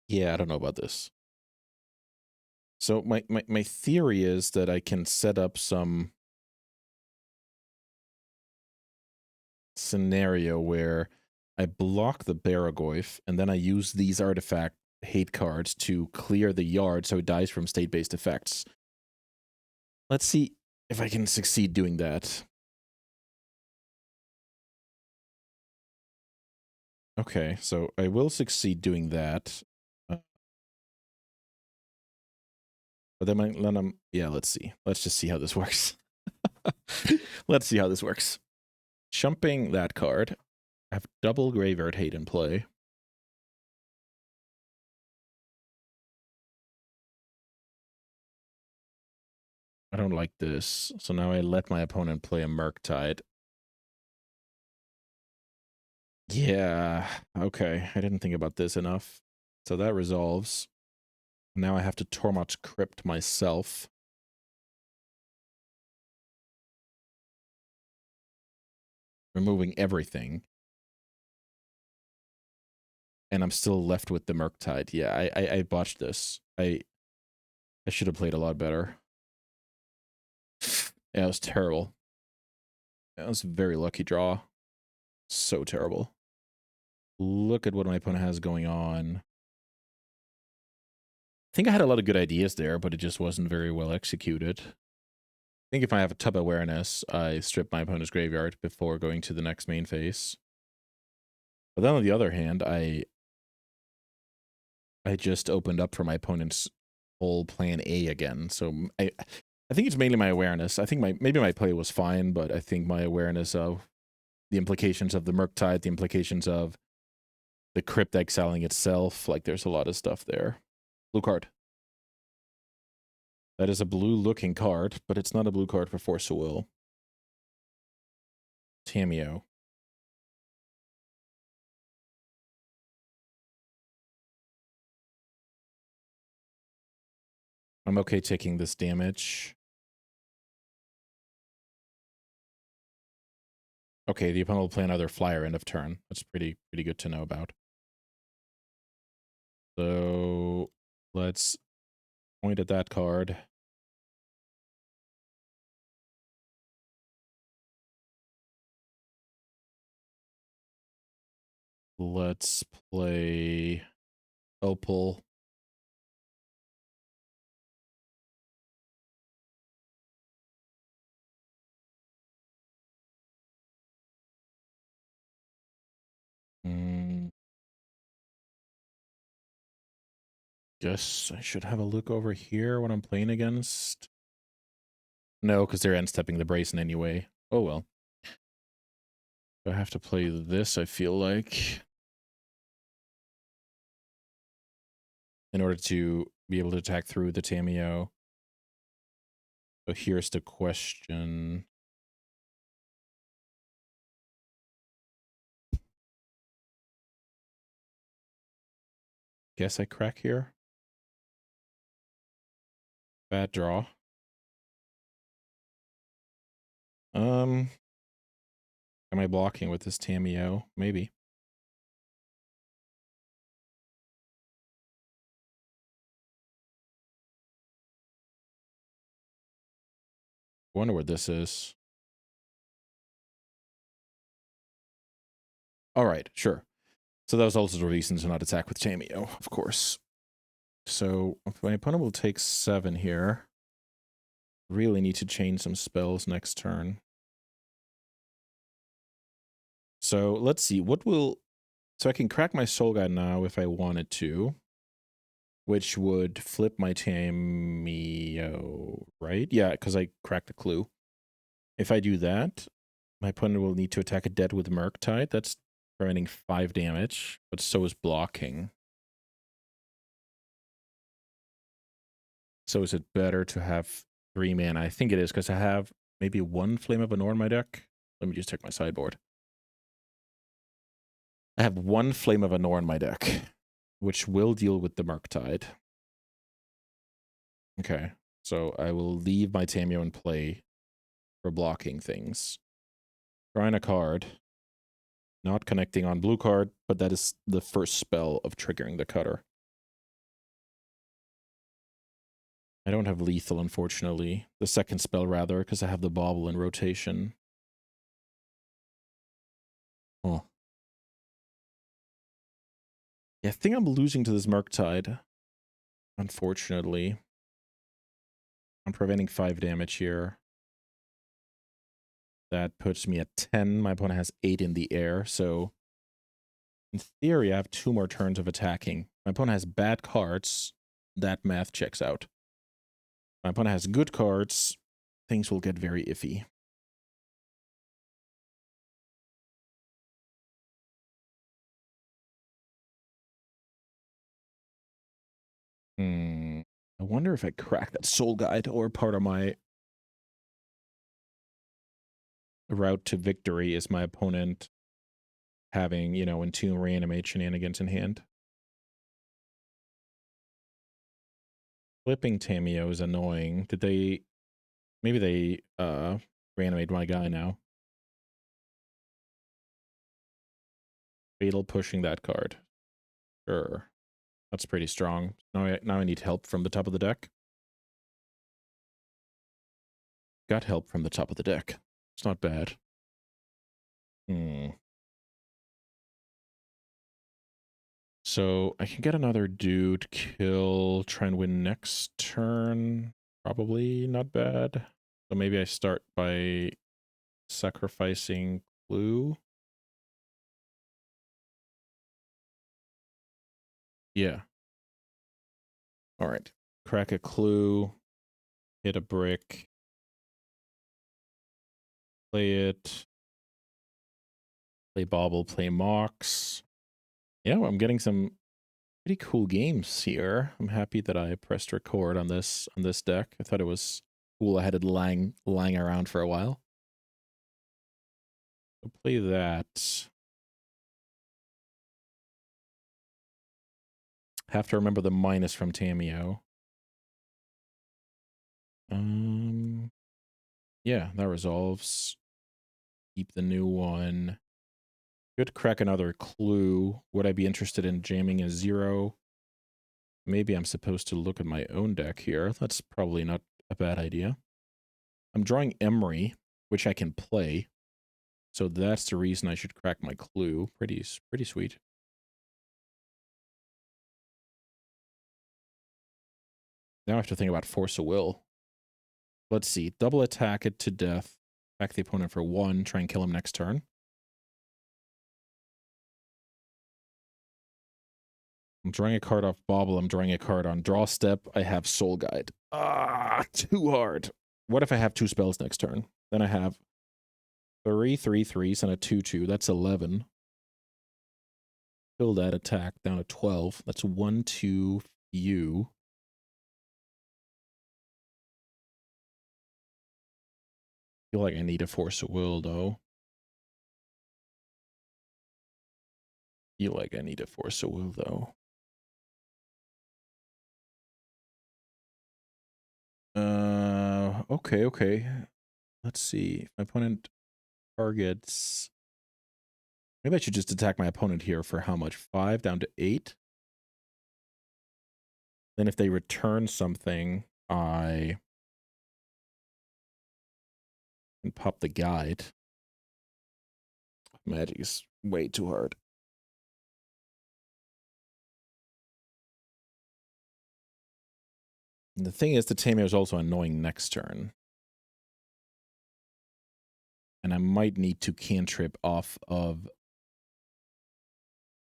Yeah, I don't know about this. So my theory is that I can set up some scenario where I block the Baragoyf, and then I use these artifact hate cards to clear the yard so it dies from state-based effects. Let's see if I can succeed doing that. Okay, so I will succeed doing that. But then I'm... Yeah, let's see. Let's just see how this works. Let's see how this works. Chumping that card. I have double Graveyard Hate in play. I don't like this. So now I let my opponent play a Murktide. Yeah, okay. I didn't think about this enough. So that resolves. Now I have to Tormod's Crypt myself. Removing everything. And I'm still left with the Murktide. Yeah, I botched this. I should have played a lot better. Yeah, it was terrible. That was a very lucky draw. So terrible. Look at what my opponent has going on. I think I had a lot of good ideas there, but it just wasn't very well executed. I think if I have a tub awareness, I strip my opponent's graveyard before going to the next main phase. But then on the other hand, I just opened up for my opponent's whole plan A again. So I think it's mainly my awareness. I think maybe my play was fine, but I think my awareness of the implications of the Murktide, the implications of the Crypt exiling itself, like there's a lot of stuff there. Blue card. That is a blue-looking card, but it's not a blue card for Force of Will. Tamiyo. I'm okay taking this damage. Okay, the opponent will play another flyer end of turn. That's pretty good to know about. So let's point at that card. Let's play Opal. Guess I should have a look over here when I'm playing against. No, because they're end stepping the Brazen anyway. Oh well. I have to play this, I feel like, in order to be able to attack through the Tamiyo. So here's the question. Guess I crack here. Bad draw. Am I blocking with this Tamiyo? Maybe. Wonder what this is. All right, sure. So that was also the reason to not attack with Tamiyo, of course. So my opponent will take 7 here. Really need to change some spells next turn. So let's see, what will... So I can crack my Soul Guide now if I wanted to, which would flip my Tameo, right? Yeah, because I cracked a clue. If I do that, my opponent will need to attack a dead with Murktide. That's preventing 5 damage, but so is blocking. So is it better to have 3 mana? I think it is, because I have maybe 1 Flame of Anor in my deck. Let me just check my sideboard. I have 1 Flame of Anor in my deck, which will deal with the Murktide. Okay, so I will leave my Tameo in play for blocking things. Drawing a card. Not connecting on blue card, but that is the first spell of triggering the cutter. I don't have lethal, unfortunately. The second spell, rather, because I have the bauble in rotation. Oh. Yeah, I think I'm losing to this Murktide, unfortunately. I'm preventing 5 damage here. That puts me at 10. My opponent has 8 in the air, so in theory, I have 2 more turns of attacking. My opponent has bad cards. That math checks out. My opponent has good cards. Things will get very iffy. I wonder if I crack that Soul Guide or part of my route to victory is my opponent having, you know, Entomb, Reanimate shenanigans in hand. Flipping Tameo is annoying. Did they... Maybe they reanimate my guy now. Fatal pushing that card. Sure. That's pretty strong. Now I need help from the top of the deck. Got help from the top of the deck. It's not bad. So I can get another dude, kill, try and win next turn. Probably not bad. So maybe I start by sacrificing Clue. Yeah. All right. Crack a Clue. Hit a brick. Play it. Play Bauble. Play Mox. Yeah, well, I'm getting some pretty cool games here. I'm happy that I pressed record on this deck. I thought it was cool. I had it lying around for a while. So play that. Have to remember the minus from Tameo. Yeah, that resolves. Keep the new one. Could crack another Clue. Would I be interested in jamming a 0? Maybe I'm supposed to look at my own deck here. That's probably not a bad idea. I'm drawing Emery, which I can play. So that's the reason I should crack my Clue. Pretty sweet. Now I have to think about Force of Will. Let's see. Double attack it to death. Attack the opponent for 1. Try and kill him next turn. I'm drawing a card off Bauble. I'm drawing a card on Draw Step. I have Soul Guide. Too hard. What if I have 2 spells next turn? Then I have 3 3/3s and a 2/2. That's 11. Kill that attack down to 12. That's 1 2 few. Feel like I need a Force of Will though. Feel like I need a Force of Will though. Okay. Let's see. If my opponent targets... Maybe I should just attack my opponent here for how much? 5 down to 8? Then if they return something, I can pop the guide. Magic is way too hard. And the thing is, the Tameo is also annoying next turn. And I might need to cantrip off of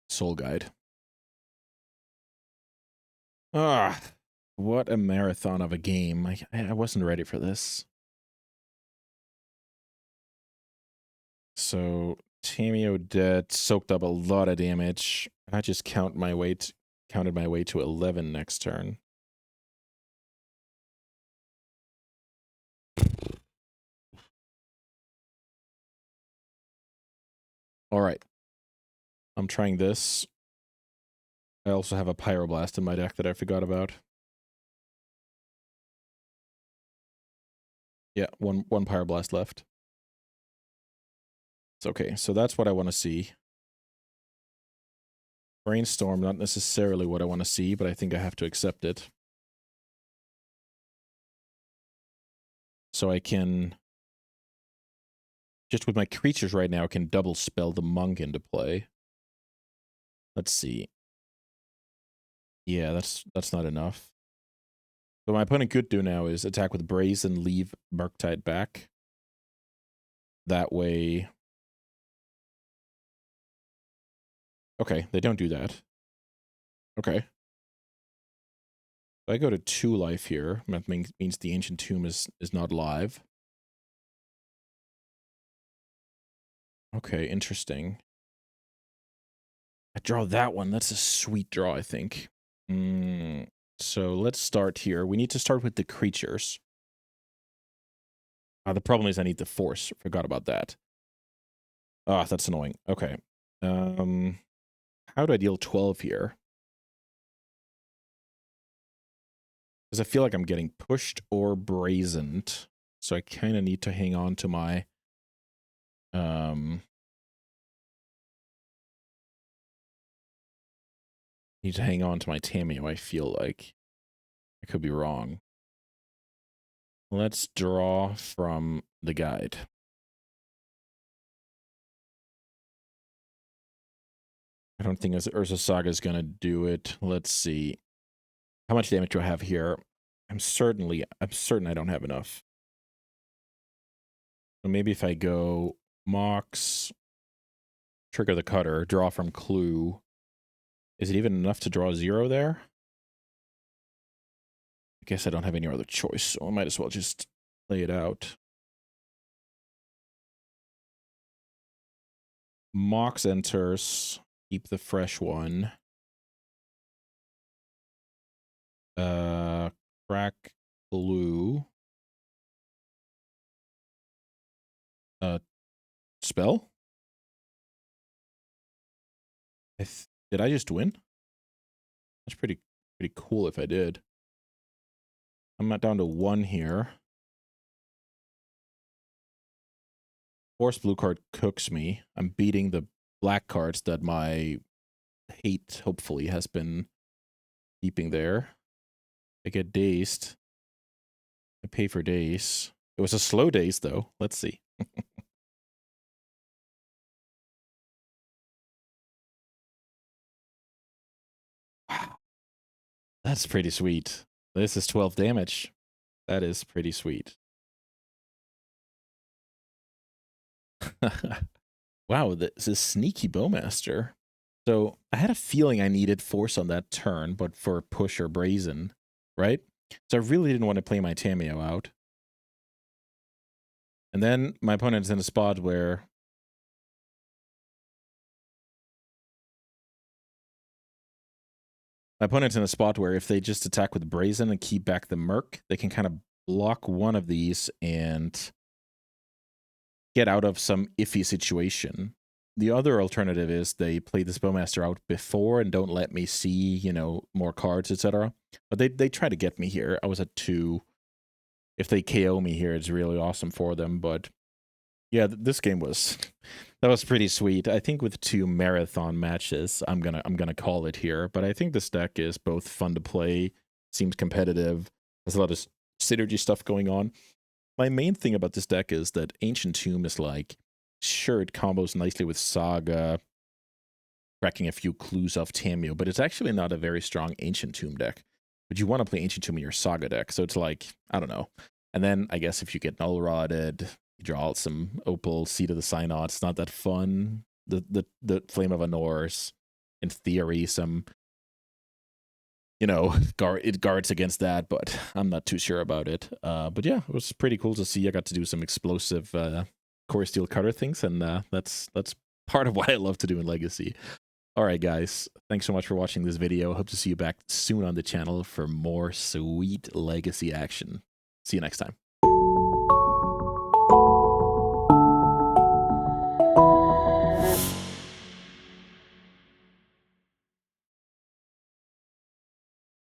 Soul Guide. Ah, what a marathon of a game. I wasn't ready for this. So Tameo dead, soaked up a lot of damage. I just counted my way to 11 next turn. All right. I'm trying this. I also have a Pyroblast in my deck that I forgot about. Yeah, one Pyroblast left. It's okay. So that's what I want to see. Brainstorm, not necessarily what I want to see, but I think I have to accept it. So I can, just with my creatures right now, I can double spell the Monk into play. Let's see. Yeah, that's not enough. What my opponent could do now is attack with Braze and leave Murktide back. That way... Okay, they don't do that. Okay. If I go to 2 life here, that means the Ancient Tomb is not live. Okay, interesting. I draw that one. That's a sweet draw, I think. So let's start here. We need to start with the creatures. The problem is I need the force. Forgot about that. Ah, that's annoying. Okay. How do I deal 12 here? Because I feel like I'm getting pushed or brazened. So I kind of need to hang on to my... need to hang on to my Tameo, I feel like. I could be wrong. Let's draw from the guide. I don't think Urza Saga is going to do it. Let's see. How much damage do I have here? I'm certain I don't have enough. So maybe if I go Mox, trigger the cutter, draw from Clue. Is it even enough to draw 0 there? I guess I don't have any other choice, so I might as well just play it out. Mox enters. Keep the fresh one. Crack Blue. Spell? Did I just win? That's pretty cool if I did. I'm not down to 1 here. Force blue card cooks me. I'm beating the black cards that my hate, hopefully, has been keeping there. I get dazed. I pay for daze. It was a slow daze, though. Let's see. Wow. That's pretty sweet. This is 12 damage. That is pretty sweet. Wow, this is sneaky Bowmaster. So I had a feeling I needed force on that turn, but for push or brazen, right? So I really didn't want to play my Tameo out. And then my opponent's in a spot where if they just attack with brazen and keep back the Merc, they can kind of block one of these and get out of some iffy situation. The other alternative is they play this Bowmaster out before and don't let me see, you know, more cards, etc. But they try to get me here. I was at 2. If they KO me here, it's really awesome for them. But yeah, this game was pretty sweet. I think with 2 marathon matches, I'm gonna call it here. But I think this deck is both fun to play, seems competitive, there's a lot of synergy stuff going on. My main thing about this deck is that Ancient Tomb is like, sure, it combos nicely with Saga, cracking a few clues off Tameo, but it's actually not a very strong Ancient Tomb deck. But you want to play Ancient Tomb in your Saga deck, so it's like, I don't know. And then I guess if you get Null Rodded, You draw out some Opal, Seed of the Synod. It's not that fun. The Flame of Anor's, in theory, some, you know, it guards against that, but I'm not too sure about it. But yeah, it was pretty cool to see. I got to do some explosive Core Steel Cutter things, and that's part of what I love to do in Legacy. All right, guys, thanks so much for watching this video. Hope to see you back soon on the channel for more sweet Legacy action. See you next time.